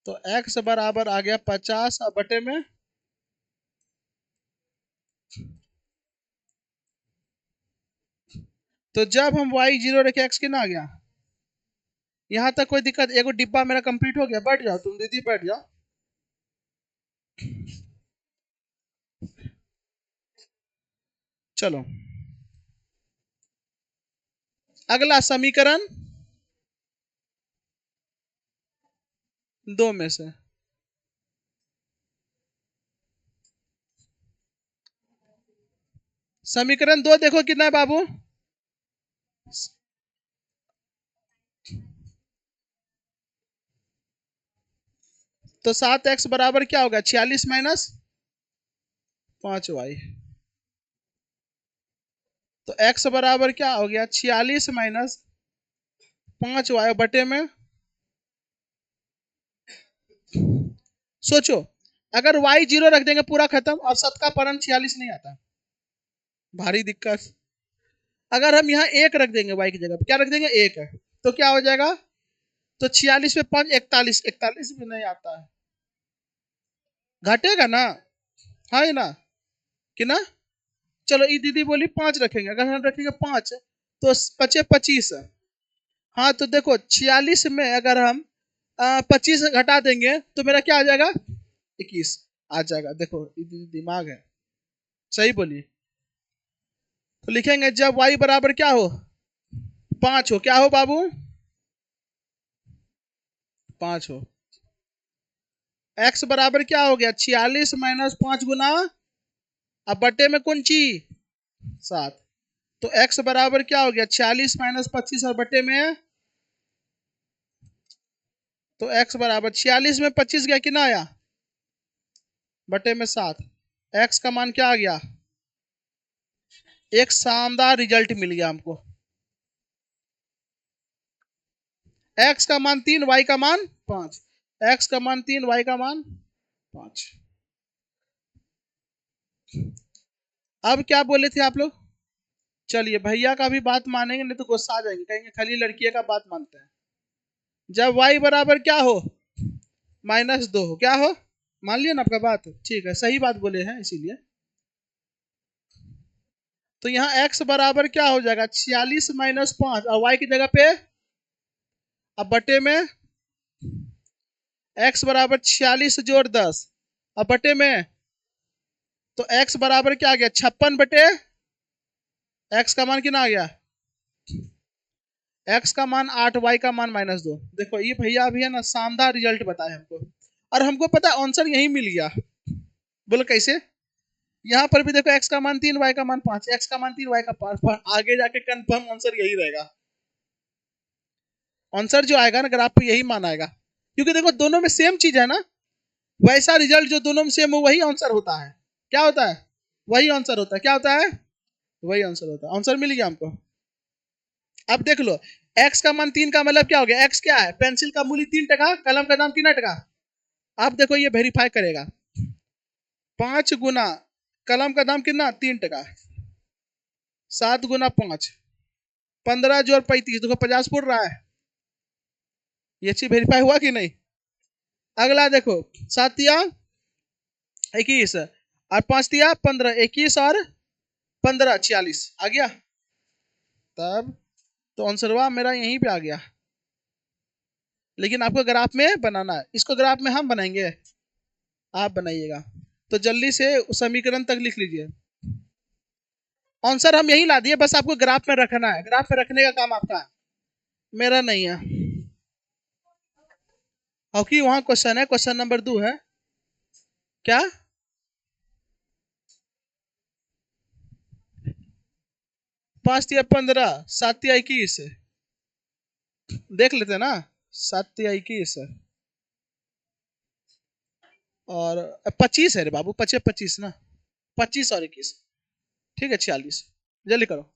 तो x बराबर आ गया 50, अब बटे में, तो जब हम y 0 रखे x कितना आ गया, यहां तक कोई दिक्कत, एगो डिब्बा मेरा कंप्लीट हो गया, बैठ जाओ तुम दीदी बैठ जाओ। चलो अगला समीकरण 2 में से, समीकरण 2 देखो कितना है बाबू, तो 7x बराबर क्या होगा 46 माइनस 5y, तो x बराबर क्या हो गया 46 माइनस 5y बटे में, सोचो अगर y 0 रख देंगे पूरा खत्म, और 7 का फलन 46 नहीं आता, भारी दिक्कत। अगर हम यहाँ 1 रख देंगे y की जगह, क्या रख देंगे 1 है, तो क्या हो जाएगा, तो 46 में 5 41, 41 भी नहीं आता है, घटेगा ना, हाँ ना, कि ना, चलो ये दीदी बोली 5 रखेंगे, अगर हम रखेंगे 5 तो बचे 25, हाँ तो देखो 46 में अगर हम 25 घटा देंगे तो मेरा क्या आ जाएगा 21 आ जाएगा, देखो दिमाग है, सही बोली। तो लिखेंगे जब y बराबर क्या हो 5 हो, क्या हो बाबू 5 हो, x बराबर क्या हो गया 46 माइनस 5 गुना, अब बटे में कौन ची 7, तो x बराबर क्या हो गया 46 माइनस 25 और बटे में, तो x बराबर 46 में 25 गया कितना आया बटे में 7, x का मान क्या आ गया, एक शानदार रिजल्ट मिल गया हमको, x का मान 3 y का मान 5, x का मान 3 y का मान 5। अब क्या बोले थे आप लोग, चलिए भैया का भी बात मानेंगे नहीं तो गुस्सा आ जाएंगे, कहेंगे खाली लड़कियों का बात मानते हैं। जब y बराबर क्या हो -2 हो, क्या हो, मान लिया ना आपका बात, ठीक है, सही बात बोले हैं इसीलिए। तो यहाँ x बराबर क्या हो जाएगा, 46 - 5, और y की जगह पे अब बटे में x बराबर 46 जोड़ 10, अब बटे में, तो x बराबर क्या आ गया, 56 बटे x का मान कितना आ गया, x का मान 8, y का मान -2। देखो ये भैया अभी है ना शानदार रिजल्ट बताए हमको, और हमको पता है आंसर यही मिल गया। बोलो कैसे, यहाँ पर भी देखो x का मान 3, y का मान 5, x का मान 3, y का 5, आगे जाके कंफर्म आंसर यही रहेगा। आंसर जो आएगा ना ग्राफ पे यही मान आएगा, क्योंकि देखो दोनों में सेम चीज है ना, वैसा रिजल्ट जो दोनों में सेम हो वही आंसर होता है। क्या होता है, वही आंसर होता है। क्या होता है, वही आंसर होता है। आंसर मिल गया हमको। अब देख लो, x का मान 3 का मतलब क्या हो गया, x क्या है, पेंसिल का मूल्य 3 टका, कलम का दाम कितना टका। आप देखो ये वेरीफाई करेगा, 5 गुना कलम का दाम कितना 3 टका, 7 गुना 5, 15 जोड़ 35, देखो 50 फुट रहा है। ये चीज वेरीफाई हुआ कि नहीं। अगला देखो, 7 या 21 और 5 दिया 15, 21 और 15 46 आ गया। तब तो आंसरवा मेरा यहीं पे आ गया, लेकिन आपको ग्राफ में बनाना है। इसको ग्राफ में हम बनाएंगे, आप बनाइएगा। तो जल्दी से समीकरण तक लिख लीजिए। आंसर हम यही ला दिए, बस आपको ग्राफ में रखना है, ग्राफ में रखने का काम आपका है, मेरा नहीं है। क्योंकि वहां क्वेश्चन है, क्वेश्चन नंबर 2 है क्या, 5 या 15, 7 या 21, देख लेते हैं ना, 7 या 21 और 25 है रे बाबू, 25 25 ना, 25 और 21, ठीक है 46, जल्दी करो।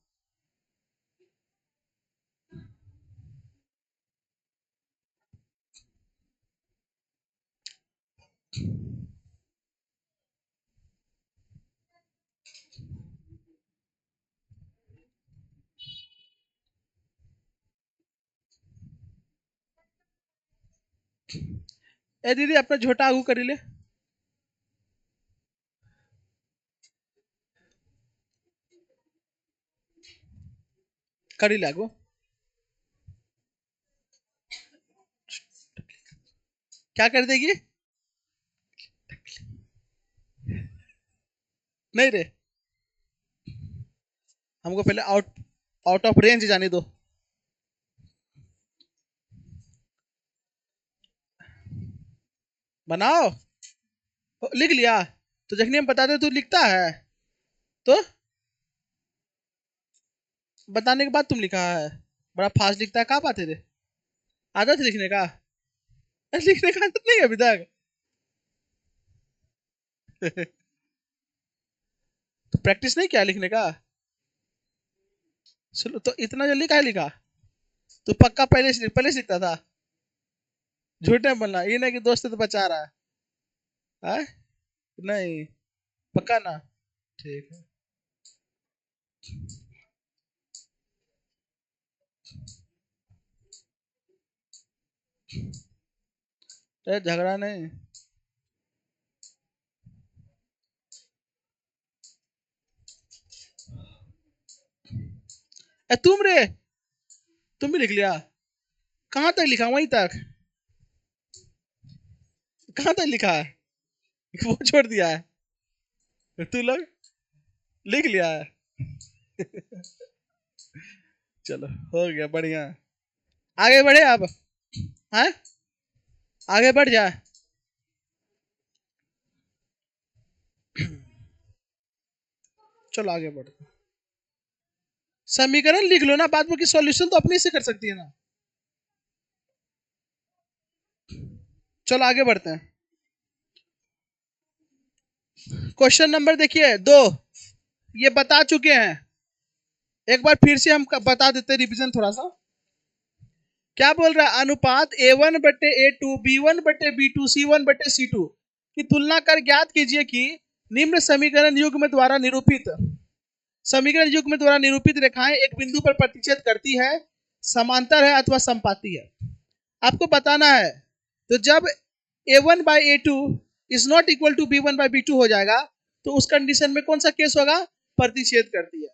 ए दीदी अपना झोटा आगू करी ले, करी ले आगू, क्या कर देगी, नहीं रे, हमको पहले आउट आउट ऑफ रेंज जाने दो। बनाओ, लिख लिया, तो जखनी हम बताते तू लिखता है, तो बताने के बाद तुम लिखा है, बड़ा फास्ट लिखता है, कहाँ पाते थे, आदत है लिखने का, लिखने का आदत नहीं है अभी तक। तो प्रैक्टिस नहीं किया लिखने का, चलो तो इतना जल्दी कहा लिखा, तू पक्का पहले से लिखता था, झूठे बोलना, ये नहीं कि दोस्त तो बचा रहा है, नहीं, पक्का ना, ठीक है। झगड़ा नहीं, तुम रे, तुम भी लिख लिया, कहां तक लिखा, वहीं तक, कहां तक लिखा है, वो छोड़ दिया है, तू लोग लिख लिया है। चलो हो गया, बढ़िया, आगे बढ़े अब, है आगे बढ़ जा, चलो आगे बढ़, समीकरण लिख लो ना, बाद में की सॉल्यूशन तो अपने से कर सकती है ना। चलो आगे बढ़ते हैं, क्वेश्चन नंबर देखिए 2, ये बता चुके हैं, एक बार फिर से हम बता देते, रिवीजन थोड़ा सा। क्या बोल रहा है, अनुपात A1 बटे A2, B1 बटे B2, C1 बटे C2 की तुलना कर ज्ञात कीजिए कि निम्न समीकरण युग्म द्वारा निरूपित, समीकरण युग्म द्वारा निरूपित रेखाएं एक बिंदु पर प्रतिच्छेद करती है, समांतर है अथवा समपाती है। आपको बताना है, तो जब A1/A2 is not equal to B1/B2 हो जाएगा, तो उस कंडीशन में कौन सा केस होगा? प्रतिच्छेद करती है।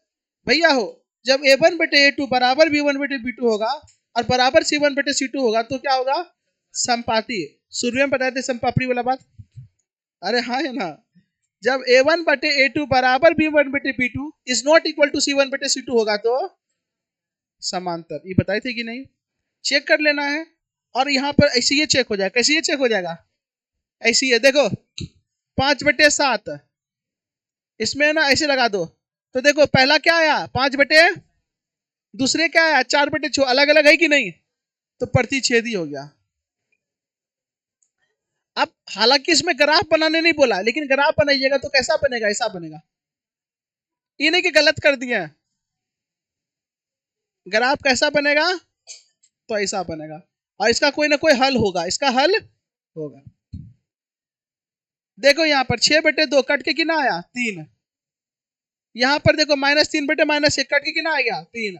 भैया हो, जब A1/A2 बराबर B1/B2 होगा और बराबर C1/C2 होगा तो क्या होगा? संपाती। शुरू में बताए थे संपापड़ी वाला बात। अरे हाँ है ना, जब A1/A2 बराबर B1/B2 is not equal to C1/C2 होगा तो समांतर। ये बताए थे कि नहीं? चेक कर लेना है। और यहाँ पर ऐसे ये चेक हो जाएगा। कैसे ये चेक हो जाएगा? ऐसे ही है, देखो 5/7 इसमें ना ऐसे लगा दो, तो देखो पहला क्या आया? 5/, दूसरे क्या आया? 4/6। अलग अलग है कि नहीं? तो प्रतिच्छेदी हो गया। अब हालांकि इसमें ग्राफ बनाने नहीं बोला, लेकिन ग्राफ बनाइएगा तो कैसा बनेगा? ऐसा बनेगा। ये नहीं कि गलत कर दिया, ग्राफ कैसा बनेगा? तो ऐसा बनेगा। और इसका कोई ना कोई हल होगा, इसका हल होगा। देखो यहाँ पर 6/2 कट के कितना आया? 3। यहाँ पर देखो -3/-1 कट के कितना आ गया? 3।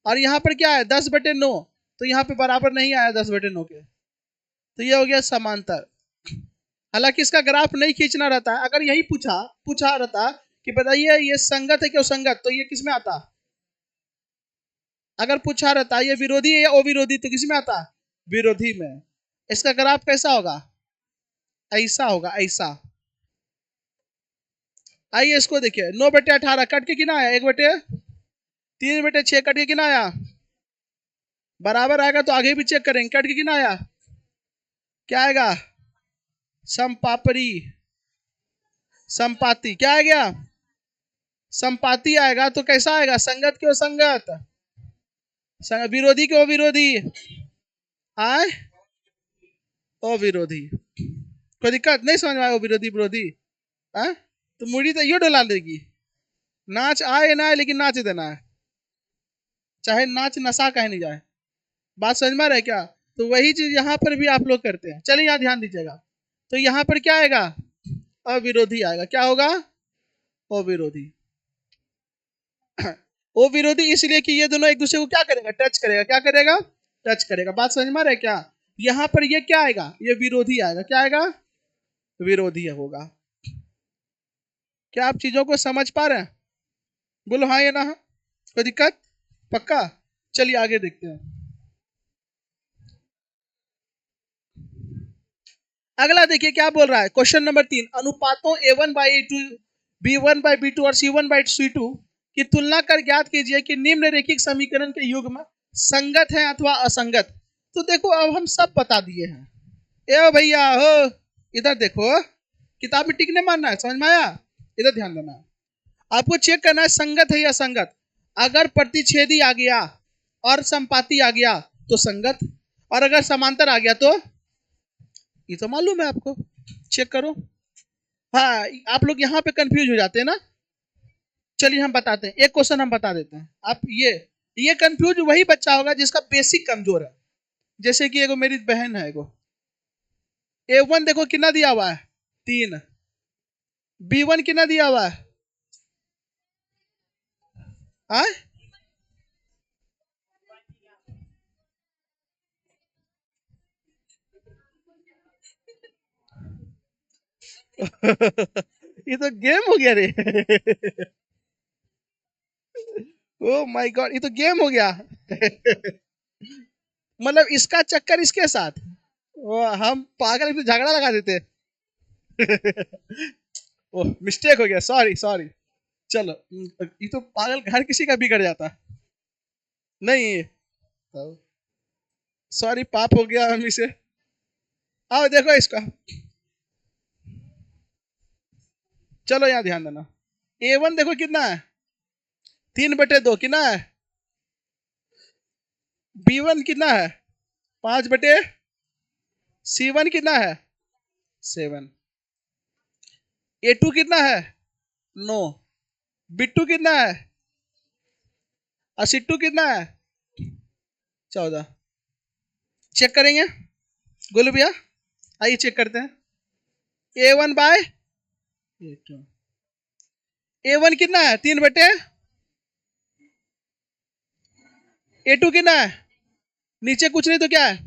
और यहाँ पर क्या है? 10/9। तो यहाँ पे बराबर नहीं आया 10/9 के, तो ये हो गया समांतर। हालांकि इसका ग्राफ नहीं खींचना रहता है। अगर यही पूछा रहता कि बताइए ये संगत है क्या असंगत, तो ये किस में आता? अगर पूछा रहता ये विरोधी है या अविरोधी, तो किस में आता? विरोधी में। इसका ग्राफ कैसा होगा? ऐसा होगा, ऐसा। आइए इसको देखिए, 9/18 कट के कितना आया? 1/3/6 कट के कितना आया? बराबर आएगा तो आगे भी चेक करेंगे। कट के कितना आया? क्या आएगा? संपापरी, संपाती। क्या आ गया? संपाती आएगा। तो कैसा आएगा? संगत के असंगत, विरोधी के अविरोधी, आए अविरोधी। कोई दिक्कत नहीं समझ में आया? विरोधी विरोधी है तो मुड़ी तो ये डोला देगी। नाच आए ना आए, लेकिन नाच देना है, चाहे नाच नशा कहे नहीं जाए। बात समझ में आ रहा है क्या? तो वही चीज यहाँ पर भी आप लोग करते हैं। चलिए यहाँ ध्यान दीजिएगा। तो यहाँ पर क्या आएगा? अविरोधी आएगा। क्या होगा? अविरोधी। वो विरोधी इसलिए कि ये दोनों एक दूसरे को क्या करेगा? टच करेगा। क्या करेगा? टच करेगा। बात समझ में आ रहा है क्या? यहाँ पर ये क्या आएगा? ये विरोधी आएगा। क्या आएगा? विरोधी होगा। क्या आप चीजों को समझ पा रहे हैं? बोलो हाँ या ना? कोई दिक्कत? पक्का? चलिए आगे देखते हैं। अगला देखिए क्या बोल रहा है। क्वेश्चन नंबर 3, अनुपातों A1/A2, B1/B2 और C1/C2 की तुलना कर ज्ञात कीजिए कि निम्नलिखित समीकरण के युग्म संगत है अथवा असंगत। तो देखो अब हम सब बता दिए हैं। ए भैया हो, इधर देखो, किताब में टिक नहीं मारना है। समझ में आया? इधर ध्यान देना है। आपको चेक करना है संगत है या असंगत। अगर प्रतिच्छेदी आ गया और संपाती आ गया तो संगत, और अगर समांतर आ गया तो ये तो मालूम है आपको। चेक करो। हाँ, आप लोग यहाँ पे कंफ्यूज हो जाते हैं ना। चलिए हम बताते हैं, एक क्वेश्चन हम बता देते हैं। आप ये कंफ्यूज वही बच्चा होगा जिसका बेसिक कमजोर है। जैसे कि एगो मेरी बहन है, एगो A1 देखो कितना दिया हुआ है? 3। B1 कितना दिया हुआ है? आए? ये तो गेम हो गया रे। ओ माय गॉड, ये तो गेम हो गया। मतलब इसका चक्कर इसके साथ। ओ, हम पागल में झगड़ा लगा देते। ओह मिस्टेक हो गया, सॉरी सॉरी। चलो, ये तो पागल घर किसी का बिगड़ जाता। नहीं, सॉरी, पाप हो गया हम इसे। आओ देखो इसका। चलो यहाँ ध्यान देना। A1 देखो कितना है? 3/2 कितना है? B1 कितना है? 5/C1 कितना है? 7। A2 कितना है? 9। B2 कितना है? और C2 कितना है? 14। चेक करेंगे गोलू भैया, आइए चेक करते हैं। A1/A2, A1 कितना है? 3/, A2 कितना है? नीचे कुछ नहीं तो क्या है?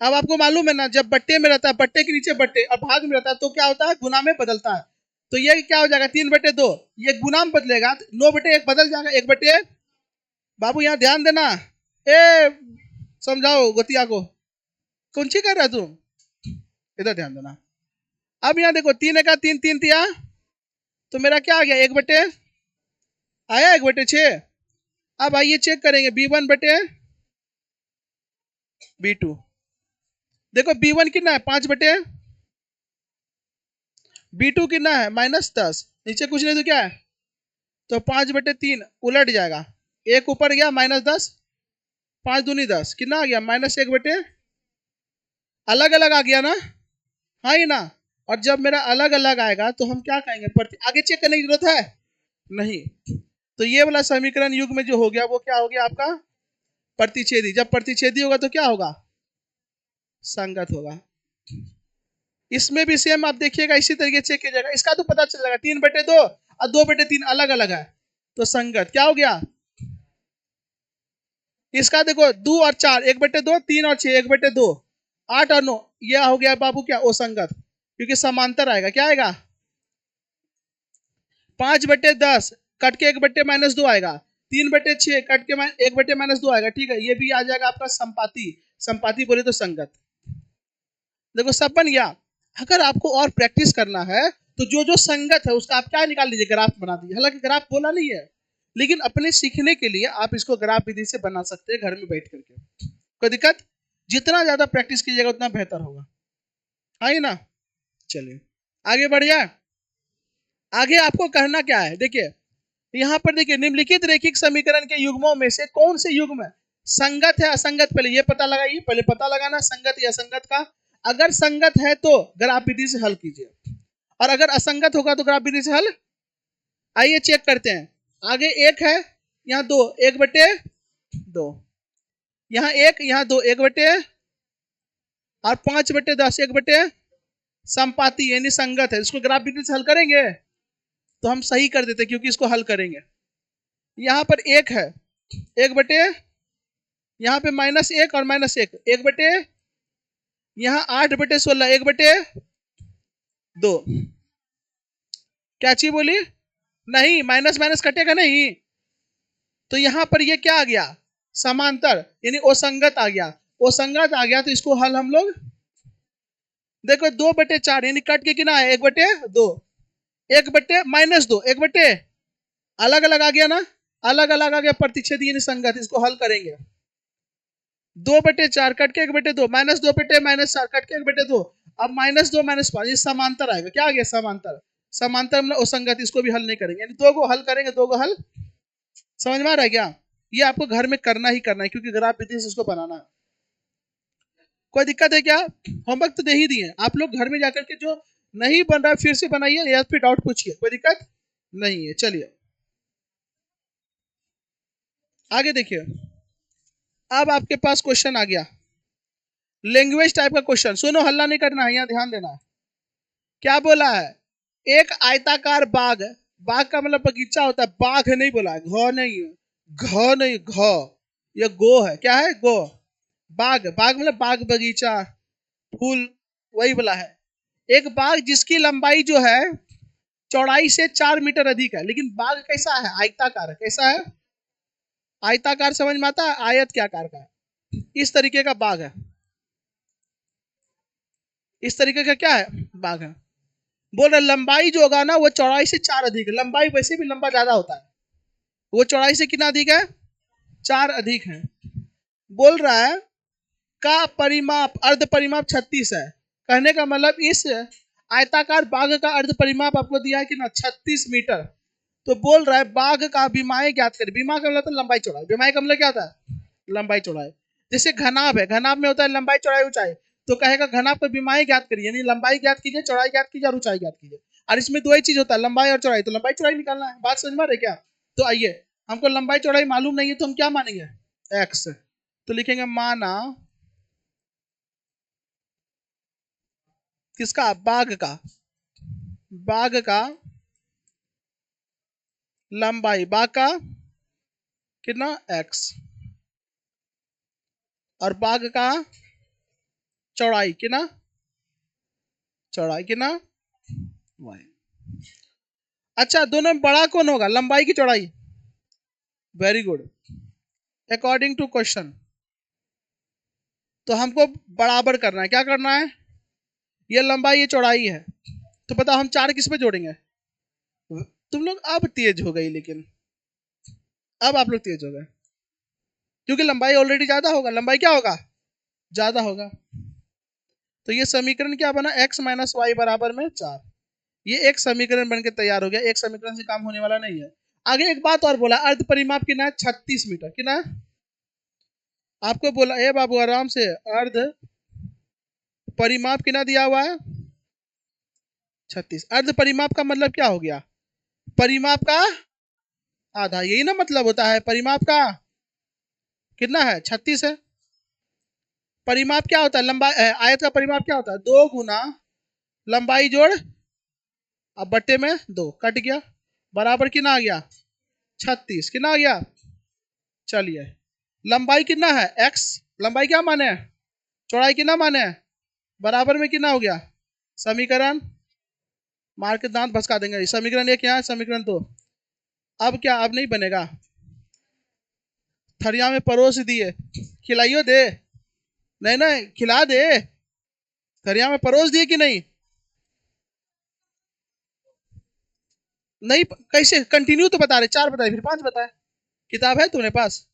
अब आपको मालूम है ना, जब बट्टे में रहता है, बट्टे के नीचे बट्टे और भाग में रहता है, तो क्या होता है, गुना में बदलता है। तो ये क्या हो जाएगा, 3/2, ये गुना में बदलेगा, 9/1 बदल जाएगा, 1/। बाबू यहाँ ध्यान देना, ए समझाओ गोतिया को, कौन सी कर रहा तू, इधर ध्यान देना। अब यहाँ देखो, 3 का 3, 3 तिया, तो मेरा क्या आ गया, 1/, आया 1/6। अब आइए चेक करेंगे, B1/B2। देखो B1 कितना है, 5/, B2 कितना है, -10, नीचे कुछ नहीं तो क्या है, तो 5/3 उलट जाएगा, एक ऊपर गया -10, 5 दूनी 10, कितना आ गया, -1/, अलग अलग आ गया ना, हाँ ही ना। और जब मेरा अलग अलग आएगा तो हम क्या कहेंगे, आगे चेक करने की जरूरत है नहीं। तो ये वाला समीकरण युग में जो हो गया वो क्या हो गया आपका, प्रतिच्छेदी। जब प्रतिच्छेदी होगा तो क्या होगा, संगत होगा। इसमें भी सेम आप देखिएगा, इसी तरीके से किया जाएगा, इसका तो पता चल जाएगा, 3/2 और 2/3 अलग अलग है, तो संगत क्या हो गया। इसका देखो 2 और 4, 1/2, 3 और 6, 1/2, 8 और 9, यह हो गया बाबू क्या, ओ संगत, क्योंकि समांतर आएगा, क्या आएगा, 5/10 कट के 1/-2 आएगा, 3/6 कट के 1/-2 आएगा, ठीक है, ये भी आ जाएगा आपका संपाती। संपाती बोले तो संगत। देखो सब बन गया। अगर आपको और प्रैक्टिस करना है तो जो जो संगत है उसका आप क्या निकाल लीजिए, ग्राफ बना दीजिए। हालांकि ग्राफ बोला नहीं है, लेकिन अपने सीखने के लिए आप इसको ग्राफ विधि से बना सकते हैं घर में बैठ करके, कोई दिक्कत। जितना ज्यादा प्रैक्टिस कीजिएगा उतना बेहतर होगा, है ना। चलिए आगे बढ़ जाए। आगे आपको कहना क्या है, देखिए यहाँ पर देखिए, निम्नलिखित रैखिक समीकरण के युग्मों में से कौन से युग्म संगत है असंगत, पहले ये पता लगाइए, पहले पता लगाना संगत या असंगत का। अगर संगत है तो ग्राफ विधि से हल कीजिए, और अगर असंगत होगा तो ग्राफ विधि से हल। आइए चेक करते हैं। आगे 1 है, यहाँ 2, 1/2, यहाँ 1, यहाँ 2, 1/, और 5/10, 1/, संपाती यानी संगत है, इसको ग्राफ विधि से हल करेंगे तो हम सही कर देते, क्योंकि इसको हल करेंगे। यहाँ पर 1 है, 1/, यहाँ पे -1 और -1, 1/, यहाँ 8/16, 1/2। क्या चीज बोली, नहीं माइनस माइनस कटेगा नहीं, तो यहाँ पर ये क्या आ गया, समांतर यानी असंगत आ गया। असंगत आ गया तो इसको हल हम लोग, देखो 2/4 यानी कट के कितना है, 1/2, 1/-2, 1/, अलग अलग आ गया ना, अलग अलग आ गया, प्रतिच्छेदी यानी संगत, इसको हल करेंगे। 2/4 कट के 1/2, -2/-4 कट के 1/2, अब -2 -5, ये समांतर आएगा, क्या आ गया, समांतर। समांतर मतलब असंगत, इसको भी हल नहीं करेंगे, यानी 2 को हल करेंगे, 2 को हल। समझ में आ रहा है क्या, ये आपको घर में करना ही करना है, क्योंकि ग्राफ विधि से इसको बनाना है। कोई दिक्कत है क्या, होमवर्क तो दे ही दिए, आप लोग घर में जाकर के जो नहीं बन रहा है फिर से बनाइए, या फिर डाउट पूछिए, कोई दिक्कत नहीं है। चलिए आगे देखिए, अब आपके पास क्वेश्चन आ गया, लैंग्वेज टाइप का क्वेश्चन। सुनो, हल्ला नहीं करना है, यहाँ ध्यान देना है। क्या बोला है, एक आयताकार बाग, बाग का मतलब बगीचा होता है, बाघ नहीं बोला है, घ नहीं है, घ नहीं, घ, ये गो है, क्या है, गो। बाग, बाग मतलब बाग बगीचा, फूल, वही बोला है। एक बाग जिसकी लंबाई जो है चौड़ाई से 4 मीटर अधिक है, लेकिन बाग कैसा है, आयताकार है, कैसा है, आयताकार, समझ में आता है, आयत क्या आकार का है, इस तरीके का बाग है, इस तरीके का क्या है, बाग है। बोल रहे लंबाई जो होगा ना वो चौड़ाई से 4 अधिक है, लंबाई वैसे भी लंबा ज्यादा होता है, वो चौड़ाई से कितना अधिक है, 4 अधिक है। बोल रहा है का परिमाप, अर्ध परिमाप 36 है। कहने का मतलब इस आयताकार बाघ का अर्ध परिमाप आपको दिया है कि ना, 36 मीटर। तो बोल रहा है बाघ का विमाएं ज्ञात करें। विमा का मतलब लंबाई चौड़ाई, विमाएं का मतलब क्या होता है, लंबाई चौड़ाई। जैसे घनाभ है, घनाभ में होता है लंबाई चौड़ाई ऊंचाई, तो कहेगा घनाभ का विमाएं ज्ञात करिए, यानी लंबाई ज्ञात कीजिए, चौड़ाई ज्ञात कीजिए और ऊंचाई ज्ञात कीजिए। और इसमें दो ही चीज होता है, लंबाई और चौड़ाई, तो लंबाई चौड़ाई निकालना है। बात समझ में आ रही है क्या। तो आइए, हमको लंबाई चौड़ाई मालूम नहीं है तो हम क्या मानेंगे, एक्स। तो लिखेंगे माना किसका, बाघ का, बाघ का लंबाई, बाघ का कितना, एक्स, और बाघ का चौड़ाई कितना, चौड़ाई कितना y। अच्छा दोनों में बड़ा कौन होगा, लंबाई की चौड़ाई? Very good, according to question. तो हमको बराबर करना है, क्या करना है, ये लंबाई ये चौड़ाई है, तो बताओ हम चार किस पे जोड़ेंगे? तुम लोग अब तेज हो गई, लेकिन अब आप लोग तेज हो गए, क्योंकि लंबाई ऑलरेडी ज्यादा होगा, लंबाई क्या होगा, ज्यादा होगा। तो ये समीकरण क्या बना, x माइनस वाई बराबर में 4। ये एक समीकरण बन के तैयार हो गया, एक समीकरण से काम होने वाला नहीं है। आगे एक बात और बोला, अर्ध परिमाप कितना है, 36 मीटर। कितना है? आपको बोला ए बाबू आराम से, अर्ध परिमाप कितना दिया हुआ है, 36। अर्ध परिमाप का मतलब क्या हो गया, परिमाप का आधा, यही ना मतलब होता है परिमाप का। कितना है, 36 है। परिमाप क्या होता है, लंबाई आयत का परिमाप क्या होता है, 2 गुना लंबाई जोड़, अब बट्टे में 2 कट गया, बराबर कितना आ गया, 36। कितना आ गया, चलिए लंबाई कितना है, x, लंबाई क्या माने है, चौड़ाई कितना माने है, बराबर में कितना हो गया, समीकरण मार के दांत भसका देंगे, समीकरण एक यहाँ, समीकरण दो। अब क्या, अब नहीं बनेगा, थरिया में परोस दिए, खिलाइयो दे, नहीं नहीं खिला दे, थरिया में परोस दिए कि नहीं, नहीं कैसे कंटिन्यू तो बता रहे, 4 बताए फिर 5 बताए, किताब है तुम्हारे पास,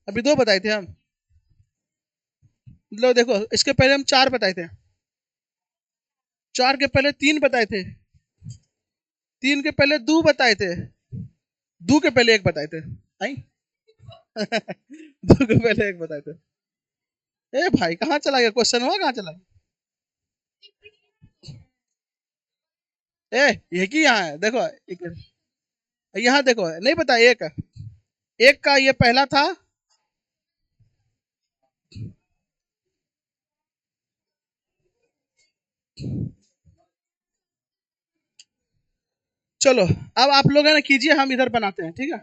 अभी 2 बताए थे हम, लो देखो इसके पहले हम 4 बताए थे, 4 के पहले 3 बताए थे, 3 के पहले 2 बताए थे, 2 के पहले 1 बताए थे, आई 2 के पहले 1 बताए थे। ए भाई कहाँ चला गया, क्वेश्चन हुआ कहाँ चला गया, ए ये की यहाँ है देखो, यहाँ देखो नहीं पता, एक एक का ये पहला था, चलो अब आप लोग है ना कीजिए, हम इधर बनाते हैं, ठीक है।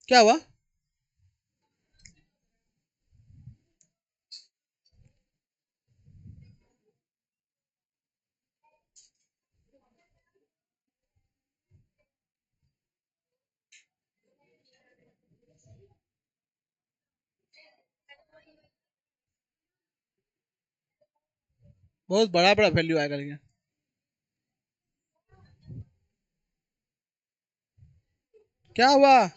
क्या हुआ, बहुत बड़ा बड़ा वैल्यू आएगा लेकिन। क्या हुआ?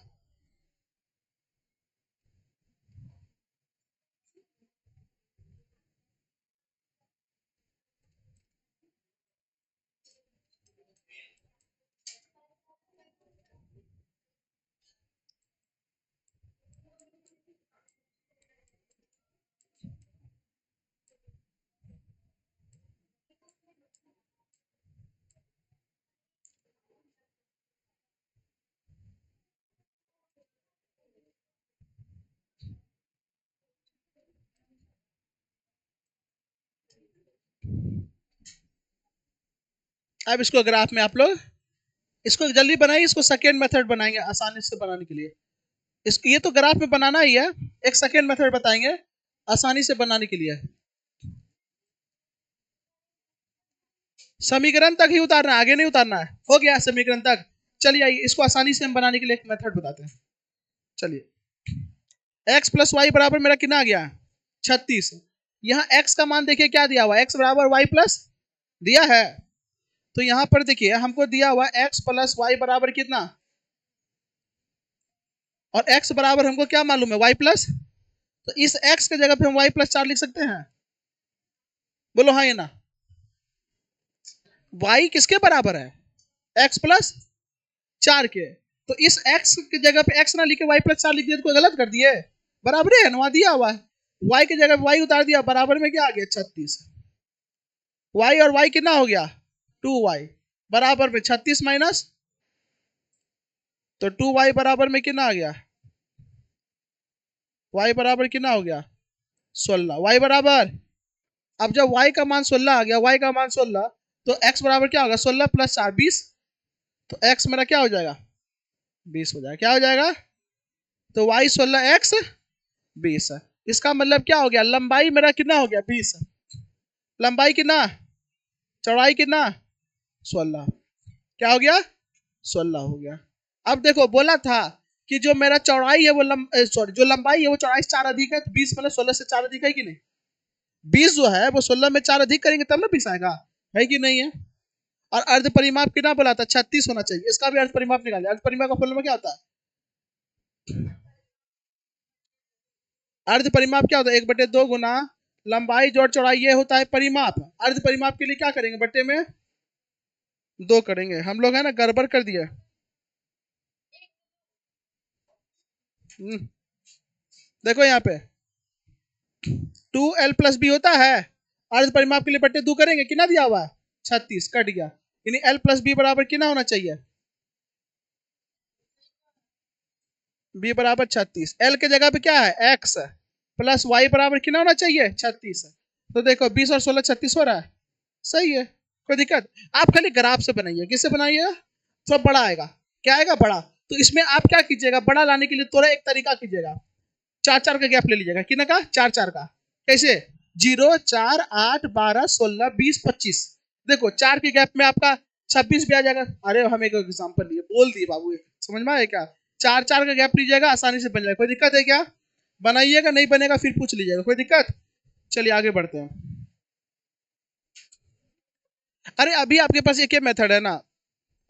अब इसको ग्राफ में आप लोग इसको जल्दी बनाइए, इसको सेकेंड मेथड बनाएंगे आसानी से बनाने के लिए। इस ये तो ग्राफ में बनाना ही है, एक सेकेंड मेथड बताएंगे आसानी से बनाने के लिए। समीकरण तक ही उतारना है, आगे नहीं उतारना है। हो गया समीकरण तक। चलिए आइए इसको आसानी से हम बनाने के लिए एक मेथड बताते हैं। चलिए x प्लस वाई बराबर मेरा कितना आ गया? 36। यहाँ x का मान देखिए क्या दिया हुआ है, x बराबर वाई प्लस दिया है। तो यहाँ पर देखिए हमको दिया हुआ x प्लस वाई बराबर कितना, और x बराबर हमको क्या मालूम है, y प्लस। तो इस x के जगह पे हम y प्लस 4 लिख सकते हैं। बोलो हाँ या ना। y किसके बराबर है? x प्लस 4 के। तो इस x की जगह पे x ना लिखे y प्लस 4 लिख दिया तो कोई गलत कर दिए? बराबर है ना, दिया हुआ है। y की जगह y उतार दिया, बराबर में क्या आ गया 36। y और y कितना हो गया 2y, बराबर में 36 माइनस, तो 2y बराबर में कितना आ गया, y बराबर कितना हो गया 16। y बराबर, अब जब y का मान 16 आ गया, y का मान 16, तो x बराबर क्या होगा 16 प्लस 4 20। तो x मेरा क्या हो जाएगा 20 हो जाएगा। क्या हो जाएगा? तो y 16 x 20 है। इसका मतलब क्या हो गया, लंबाई मेरा कितना हो गया 20। लंबाई कितना, चौड़ाई कितना 16। क्या हो गया 16 हो गया। अब देखो बोला था कि जो मेरा चौड़ाई है वो सॉरी जो लंबाई है वो चौड़ाई से 4 अधिक है, तो 20 मतलब 16 से 4 अधिक है कि नहीं? 20 जो है वो 16 में 4 अधिक करेंगे तब ना 20 आएगा, है कि नहीं है? और अर्ध परिमाप कितना बोला था 36 होना चाहिए, इसका भी अर्ध परिमाप निकाले। अर्ध परिमाप का फॉर्मूला क्या होता है? अर्ध परिमाप क्या होता है, 1/2 गुना लंबाई जोड़ चौड़ाई, ये होता है परिमाप। अर्ध परिमाप के लिए क्या करेंगे, बट्टे में 2 करेंगे। हम लोग है ना गड़बड़ कर दिया। देखो यहाँ पे 2l+b होता है, अर्ध परिमाप के लिए बट्टे 2 करेंगे, कितना दिया हुआ है 36, कट गया। यानी l+b बराबर कितना होना चाहिए, b बराबर 36। l के जगह पे क्या है x, प्लस y बराबर कितना होना चाहिए 36। तो देखो 20 और 16 36 हो रहा है, सही है, कोई दिक्कत? आप खाली ग्राफ से बनाइए। किससे बनाइए? तो बड़ा आएगा। क्या आएगा, बड़ा। तो इसमें आप क्या कीजिएगा, बड़ा लाने के लिए थोड़ा एक तरीका कीजिएगा, 4 4 का गैप ले लीजिएगा। कितना का 4 4 का, कैसे 0 4 8 12 16 20 25। देखो 4 के गैप में आपका 26 भी आ जाएगा। अरे हम एक एग्जांपल लिए बोल दिए बाबू, समझ में आया क्या? 4 4 का गैप लीजिएगा, आसानी से बन जाएगा। कोई दिक्कत है क्या? बनाइएगा, नहीं बनेगा फिर पूछ लीजिएगा, कोई दिक्कत? चलिए आगे बढ़ते हैं। अरे अभी आपके पास एक ही मेथड है ना,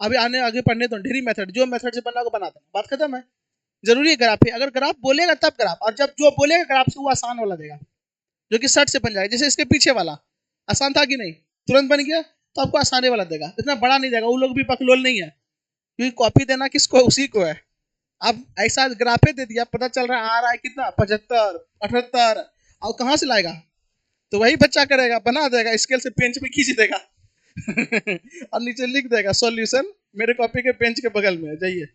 अभी आने आगे पढ़ने तो ढेरी मेथड, जो मेथड से बनना को बना देना, बात खत्म है। जरूरी है ग्राफ है, अगर ग्राफ बोलेगा तब ग्राफ, और जब जो बोलेगा ग्राफ से वो आसान वाला देगा जो कि शर्ट से बन जाएगा। जैसे इसके पीछे वाला आसान था कि नहीं, तुरंत बन गया, तो आपको आसानी वाला देगा, इतना बड़ा नहीं देगा। वो लोग भी पकलोल नहीं है, क्योंकि कॉपी देना किसको, उसी को है। अब ऐसा ग्राफे दे दिया, पता चल रहा है आ रहा है कितना 75 78, और कहाँ से लाएगा? तो वही बच्चा करेगा, बना देगा, स्केल से पेंच में खींच देगा और नीचे लिख देगा सॉल्यूशन मेरे कॉपी के पेंच के बगल में जाइए,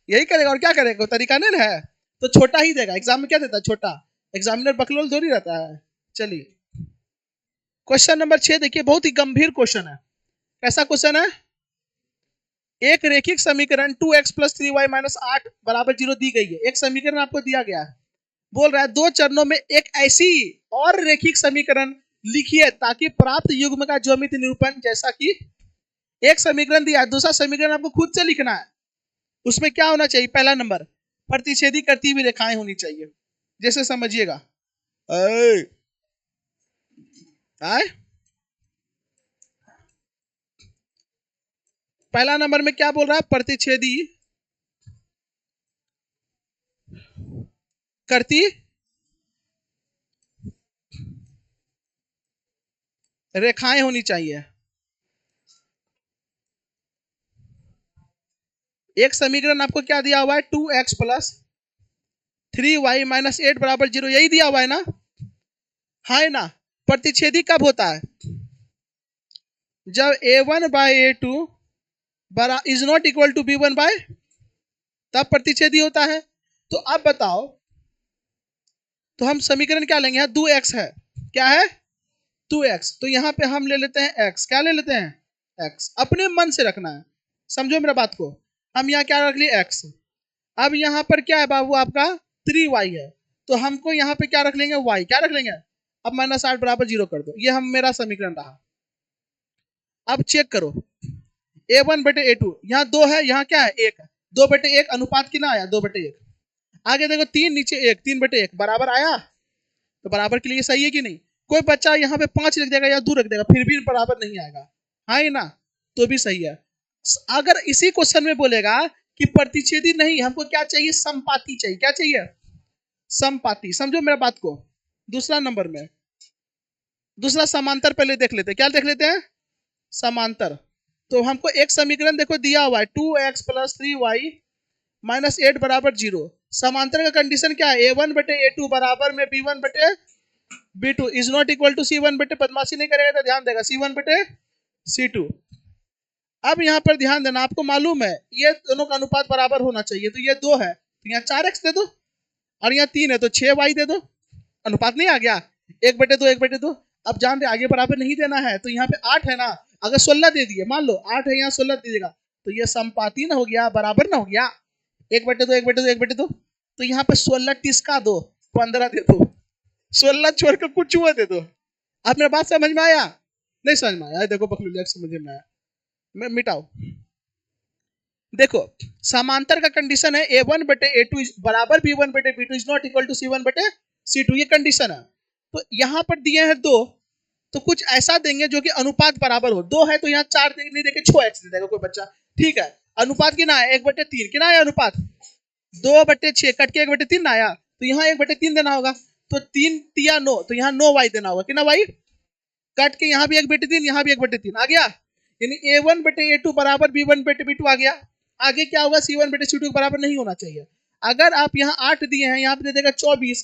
यही करेगा। और क्या करेगा, तरीका नहीं ना है, तो छोटा ही देगा। एग्जाम में क्या देता है, छोटा। एग्जामिनर बकलोल थोड़ी रहता है। चलिए क्वेश्चन नंबर 6 देखिए, बहुत ही गंभीर क्वेश्चन है। कैसा क्वेश्चन है? एक रेखिक समीकरण 2x प्लस 3y माइनस 8 बराबर 0 दी गई है। एक समीकरण आपको दिया गया है, बोल रहा है दो चरणों में एक ऐसी और रेखिक समीकरण लिखिए ताकि प्राप्त युग्म का ज्यामितीय निरूपण, जैसा कि एक समीकरण दिया है, दूसरा समीकरण आपको खुद से लिखना है। उसमें क्या होना चाहिए, पहला नंबर प्रतिच्छेदी करती हुई रेखाएं होनी चाहिए। जैसे समझिएगा, आए पहला नंबर में क्या बोल रहा है, प्रतिच्छेदी करती रेखाएं होनी चाहिए। एक समीकरण आपको क्या दिया हुआ है, 2x प्लस 3y - 8 बराबर 0, यही दिया हुआ है ना, है ना। प्रतिच्छेदी कब होता है, जब a1/a2 बरा is not equal to b1 by, तब प्रतिच्छेदी होता है। तो अब बताओ, तो हम समीकरण क्या लेंगे, यहाँ 2x है, क्या है 2x, तो यहाँ पे हम ले लेते हैं x, क्या ले लेते हैं x, अपने मन से रखना है, समझो मेरा बात को। हम यहाँ क्या रख लिए x, अब यहाँ पर क्या है बाबू आपका 3y है, तो हमको यहाँ पे क्या रख लेंगे y, क्या रख लेंगे, अब -8 बराबर 0 कर दो, ये हम मेरा समीकरण रहा। अब चेक करो, a1/a2 यहाँ 2 है, यहाँ क्या है 1 है, 2/1 अनुपात कितना आया 2/1, आगे देखो 3 नीचे 1, 3/1 बराबर आया, तो बराबर के लिए सही है कि नहीं। कोई बच्चा यहाँ पे 5 रख देगा या 2 रख देगा, फिर भी बराबर नहीं आएगा, हाँ ना, तो भी सही है। अगर इसी क्वेश्चन में बोलेगा कि प्रतिच्छेदी नहीं, हमको क्या चाहिए, समपाती चाहिए, क्या चाहिए, समपाती, समझो मेरा बात को। दूसरा नंबर में, दूसरा समांतर पहले देख लेते हैं, क्या देख लेते हैं, समांतर। तो हमको एक समीकरण देखो दिया हुआ है 2x प्लस 3y - 8 बराबर 0, समांतर का कंडीशन क्या है, a1/a2 बराबर में b1/b2 is not equal to c1 बटे, बदमाशी नहीं करेगा तो ध्यान देगा, c1/c2। अब यहाँ पर ध्यान देना, आपको मालूम है ये दोनों का अनुपात बराबर होना चाहिए, तो ये 2 है तो यहाँ 4x दे दो, और यहाँ 3 है तो 6y दे दो, अनुपात नहीं आ गया, 1/2 1/2। अब जान रहे आगे बराबर नहीं देना है, तो यहाँ पे 8 है ना, अगर 16 दे दिए, मान लो 8 है यहाँ 16 दीजिएगा, तो ये समपाती ना हो गया, बराबर ना हो गया, 1/2 1/2 1/2, तो यहाँ पे 16 टिस्का दो, 15 दे दो, 16 छोड़कर कुछ हुआ दे दो। आप मेरा बात समझ में आया, नहीं समझ में आया, देखो बखलूलिया समझ में आया, मैं मिटाओ। देखो समांतर का कंडीशन है a1/a2 बराबर b1/b2 is not equal to c1/c2, ये कंडीशन है। तो यहाँ पर दिए हैं 2, तो कुछ ऐसा देंगे जो कि अनुपात बराबर हो, 2 है तो यहाँ 4 नहीं देके 6x दे देगा कोई बच्चा, ठीक है। अनुपात कितना है 1/3, कितना है अनुपात 2/6, कट के 1/3 आया, तो यहाँ 1/3 देना होगा, तो 3 तिया 9, तो यहाँ 9y देना होगा, कितना y, कट के यहाँ भी 1/3 यहाँ भी 1/3 आ गया, यानी a1/a2 बराबर b1/b2 आ गया। आगे क्या होगा, c1/c2 बराबर नहीं होना चाहिए। अगर आप यहाँ 8 दिए हैं, यहाँ पे दे देगा 24,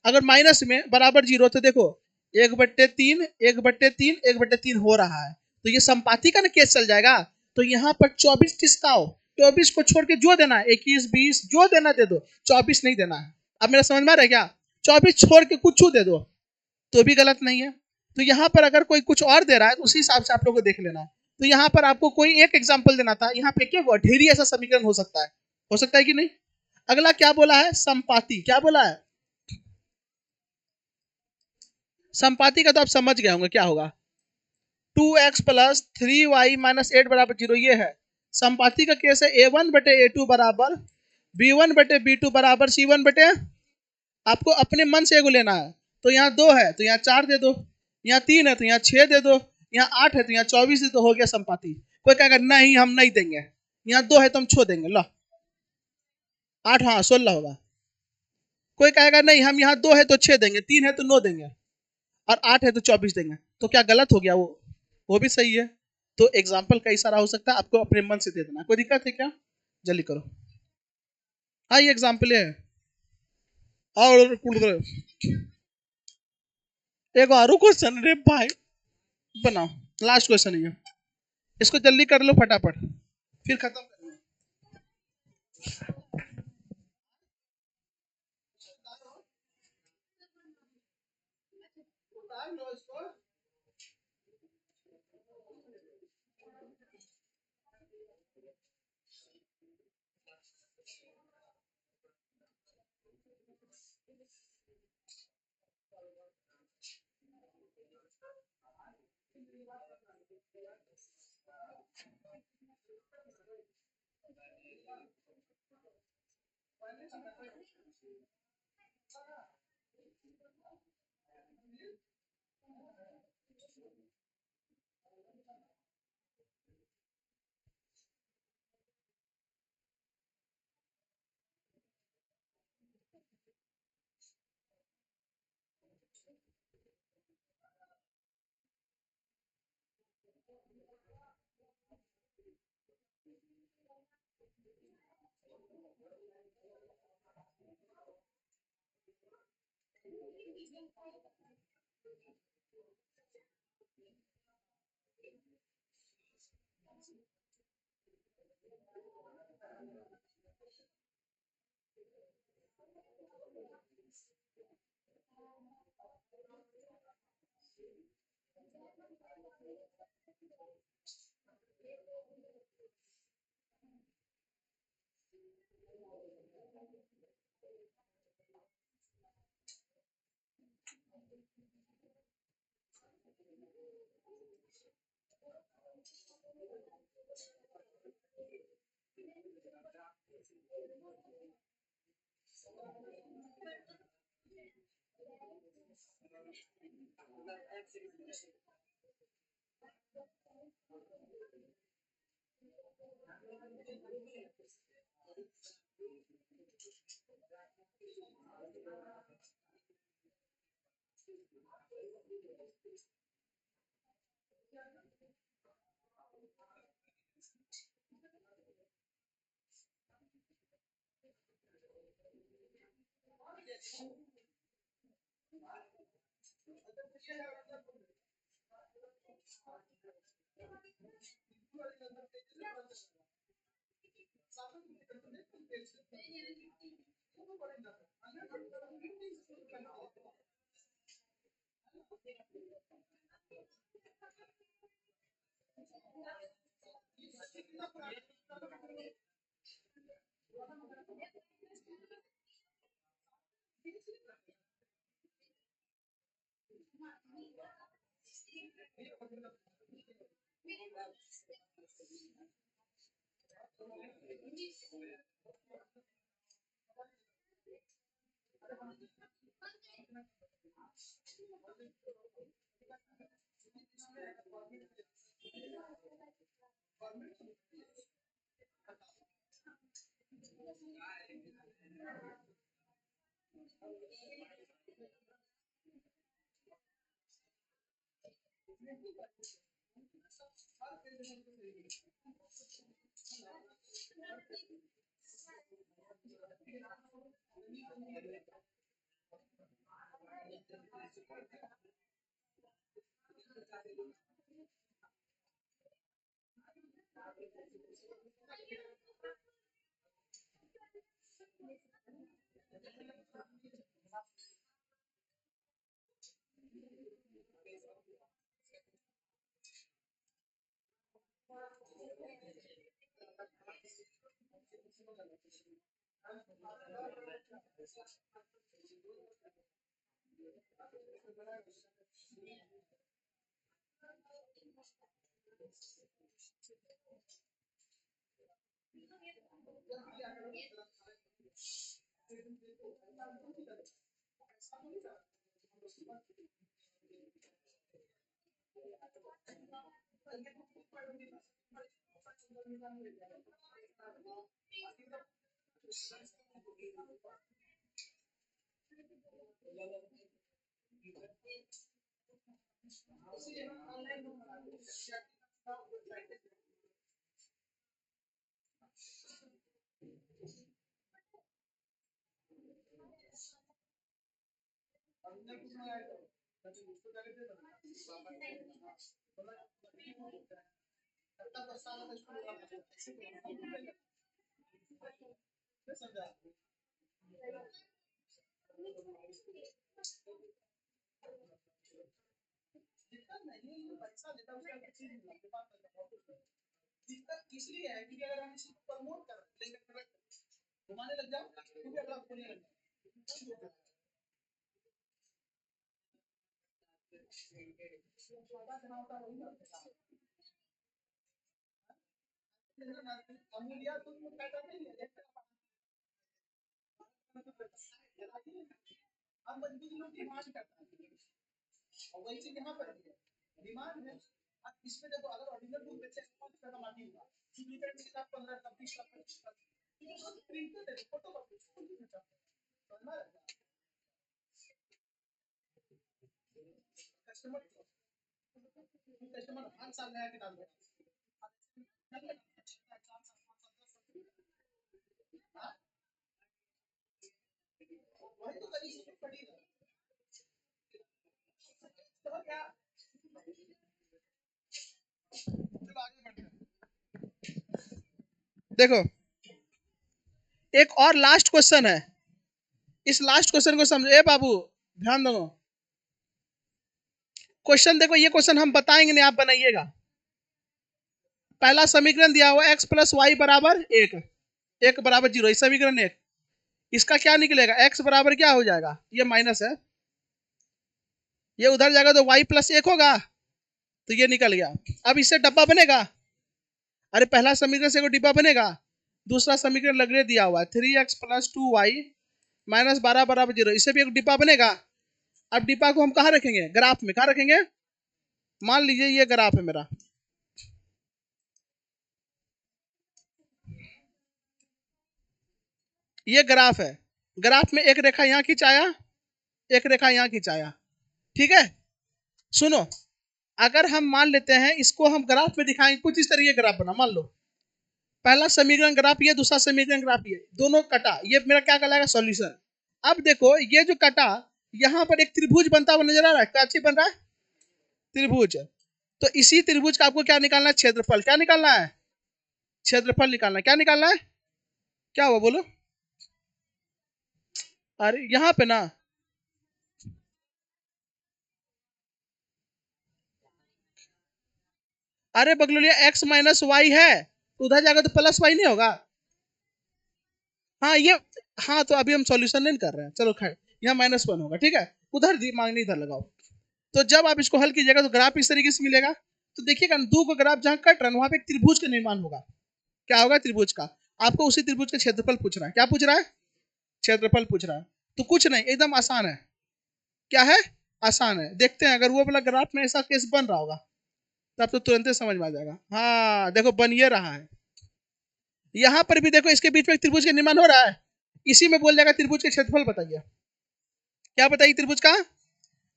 अगर माइनस में बराबर 0, तो देखो 1/3 1/3 1/3 हो रहा है, तो ये संपाति का ना केस चल जाएगा। तो यहाँ पर 24 किसकाओ, 24 को छोड़ के जो देना है 21 20 जो देना दे दो, 24 नहीं देना है। अब मेरा समझ में आ रहा है क्या, 24 छोड़ के कुछ दे दो तो भी गलत नहीं है। तो यहाँ पर अगर कोई कुछ और दे रहा है तो उसी हिसाब से आप लोगों को देख लेना है। तो यहाँ पर आपको कोई एक एग्जाम्पल देना था, यहाँ पे क्या ढेरी ऐसा समीकरण हो सकता है कि नहीं। अगला क्या बोला है, संपाति, क्या बोला है, संपाति का तो आप समझ गए होंगे क्या होगा, 2x प्लस 3y - 8 बराबर 0, ये है संपाति का केस है, a1/a2 बराबर b1/b2 बराबर c1/, आपको अपने मन से एगो लेना है। तो यहाँ 2 है तो यहाँ 4 दे दो, यहाँ 3 है तो यहाँ 6 दे दो, यहाँ 8 है तो यहाँ 24 दे दो, हो गया संपाति। कोई कहेगा नहीं हम नहीं देंगे, यहाँ 2 है तो हम छोड़ देंगे, लो 8 हाँ 16 होगा। कोई कहेगा नहीं हम यहाँ 2 है तो 6 देंगे, 3 है तो 9 देंगे, और 8 है तो 24 देंगे, तो क्या गलत हो गया, वो भी सही है। तो एग्जाम्पल कई सारा हो सकता है, आपको अपने मन से दे देना, कोई दिक्कत है क्या, जल्दी करो। हाँ ये एग्जाम्पल है, और एक और क्वेश्चन रे भाई, बनाओ, लास्ट क्वेश्चन है, इसको जल्दी कर लो फटाफट, फिर खत्म करना है। उतार लो इसको। चलो आगे बढ़ते हैं। देखो एक और लास्ट क्वेश्चन है, इस लास्ट क्वेश्चन को समझो। ए बाबू ध्यान दो, क्वेश्चन देखो, ये क्वेश्चन हम बताएंगे नहीं, आप बनाइएगा। पहला समीकरण दिया हुआ x प्लस वाई बराबर 1, 1 बराबर 0, इस समीकरण 1, इसका क्या निकलेगा, x बराबर क्या हो जाएगा, ये माइनस है, ये उधर जाएगा तो y प्लस 1 होगा, तो ये निकल गया। अब इससे डब्बा बनेगा, अरे पहला समीकरण से कोई डिब्बा बनेगा, दूसरा समीकरण लगने दिया हुआ है 3x प्लस 2y माइनस 12 बराबर 0, इससे भी एक डिब्बा बनेगा। अब डिब्बा को हम कहाँ रखेंगे, ग्राफ में, कहाँ रखेंगे, मान लीजिए ये ग्राफ है मेरा, ये ग्राफ है, ग्राफ में एक रेखा यहाँ खिंचाया, एक रेखा यहाँ खिंचाया, ठीक है। सुनो, अगर हम मान लेते हैं इसको हम ग्राफ में दिखाएंगे, कुछ इस तरीके ग्राफ बना, मान लो पहला समीकरण ग्राफ ये, दूसरा समीकरण ग्राफ ये, दोनों कटा, ये मेरा क्या कहलाएगा, सॉल्यूशन। अब देखो ये जो कटा, यहाँ पर एक त्रिभुज बनता हुआ नजर आ रहा है, क्या बन रहा है, त्रिभुज। तो इसी त्रिभुज का आपको क्या निकालना है, क्षेत्रफल, क्या निकालना है, क्षेत्रफल निकालना है, क्या निकालना है, क्या हुआ बोलो, अरे यहाँ पे ना, अरे बगलोलिया x माइनस वाई है, तो उधर जाएगा तो प्लस वाई नहीं होगा, हाँ ये, हाँ तो अभी हम सॉल्यूशन नहीं कर रहे हैं, चलो खैर यहाँ -1 होगा, ठीक है, उधर दिमाग नहीं इधर लगाओ। तो जब आप इसको हल कीजिएगा तो ग्राफ इस तरीके से मिलेगा। तो देखिएगा दो को ग्राफ जहां कट रहा है वहां पे एक त्रिभुज का निर्माण होगा, क्या होगा, त्रिभुज का। आपको उसी त्रिभुज का क्षेत्रफल पूछ रहा है, क्या पूछ रहा है, क्षेत्रफल पूछ रहा है। तो कुछ नहीं, एकदम आसान है, क्या है, आसान है। देखते हैं अगर वो वाला ग्राफ में ऐसा केस बन रहा होगा तब तो तुरंत समझ में आ जाएगा। हाँ देखो बन ये रहा है, यहाँ पर भी देखो इसके बीच में त्रिभुज का निर्माण हो रहा है, इसी में बोल जाएगा त्रिभुज का क्षेत्रफल बताइए, क्या बताइए त्रिभुज का।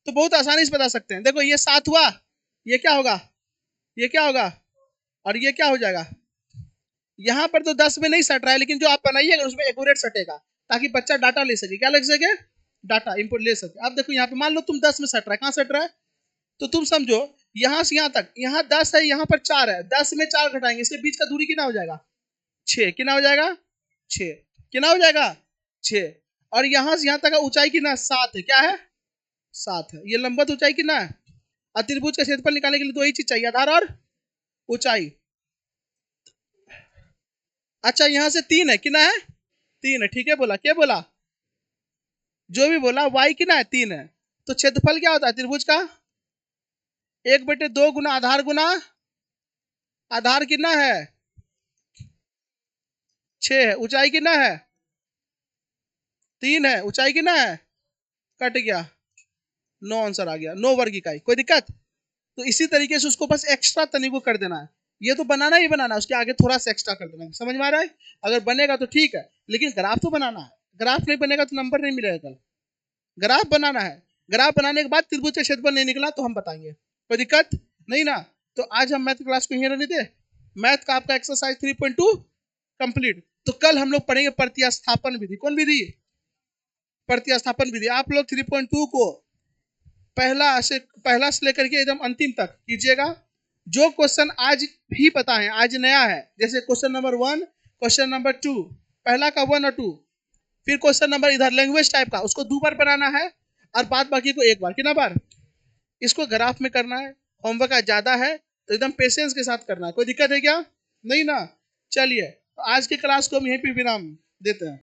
तो बहुत आसानी से बता सकते हैं, देखो ये 7 हुआ, ये क्या होगा, ये क्या होगा, और ये क्या हो जाएगा। यहाँ पर तो 10 में नहीं सट रहा है, लेकिन जो आप बनाइएगा उसमें एक्यूरेट सटेगा, ताकि बच्चा डाटा ले सके, क्या ले सके, डाटा इनपुट ले सके। अब देखो यहाँ पे मान लो तुम 10 में सट रहा है, कहाँ सट रहा है, तो तुम समझो यहाँ से यहाँ तक, यहाँ 10 है, यहाँ पर 4 है, 10 में 4 घटाएंगे, इसके बीच का दूरी कितना हो जाएगा, 6, कितना हो जाएगा, 6, कितना हो जाएगा, 6। और यहाँ से यहाँ तक का ऊंचाई कितना, 7 है, क्या है, 7 है। ये लंबवत ऊंचाई कितना है, और त्रिभुज का क्षेत्रफल निकालने के लिए दो ही चीज चाहिए, आधार और ऊंचाई। अच्छा यहाँ से 3 है, कितना है, 3 है, ठीक है बोला, क्या बोला, जो भी बोला, y कितना है, 3 है। तो क्षेत्रफल क्या होता है त्रिभुज का, 1/2 गुना आधार गुना, आधार कितना है, 6 है, ऊंचाई कितना है, 3 है, ऊंचाई कितना है, कट गया, 9 आंसर आ गया, 9 वर्ग इकाई, कोई दिक्कत। तो इसी तरीके से उसको बस एक्स्ट्रा तनी को कर देना है, ये तो बनाना ही बनाना है, उसके आगे थोड़ा सा एक्स्ट्रा कर देना है, समझ में आ रहा है। अगर बनेगा तो ठीक है, लेकिन ग्राफ तो बनाना है, ग्राफ नहीं बनेगा तो नंबर नहीं मिलेगा कल, ग्राफ बनाना है। ग्राफ बनाने के बाद त्रिभुज का क्षेत्रफल नहीं निकला तो हम बताएंगे, कोई दिक्कत नहीं ना। तो आज हम मैथ क्लास को यहीं रहने दे, मैथ का आपका एक्सरसाइज 3.2 कंप्लीट। तो कल हम लोग पढ़ेंगे प्रतिस्थापन विधि, कौन विधि, प्रतिस्थापन विधि। आप लोग 3.2 को पहला से लेकर के एकदम अंतिम तक कीजिएगा। जो क्वेश्चन आज भी पता है, आज नया है, जैसे क्वेश्चन नंबर 1, क्वेश्चन नंबर 2, पहला का 1 और 2, फिर क्वेश्चन नंबर इधर लैंग्वेज टाइप का, उसको 2 बार बनाना है, और बाद बाकी को 1 बार, कितना बार, इसको ग्राफ में करना है। होमवर्क आज ज्यादा है तो एकदम पेशेंस के साथ करना है, कोई दिक्कत है क्या, नहीं ना। चलिए तो आज की क्लास को हम यहीं पे विराम देते हैं।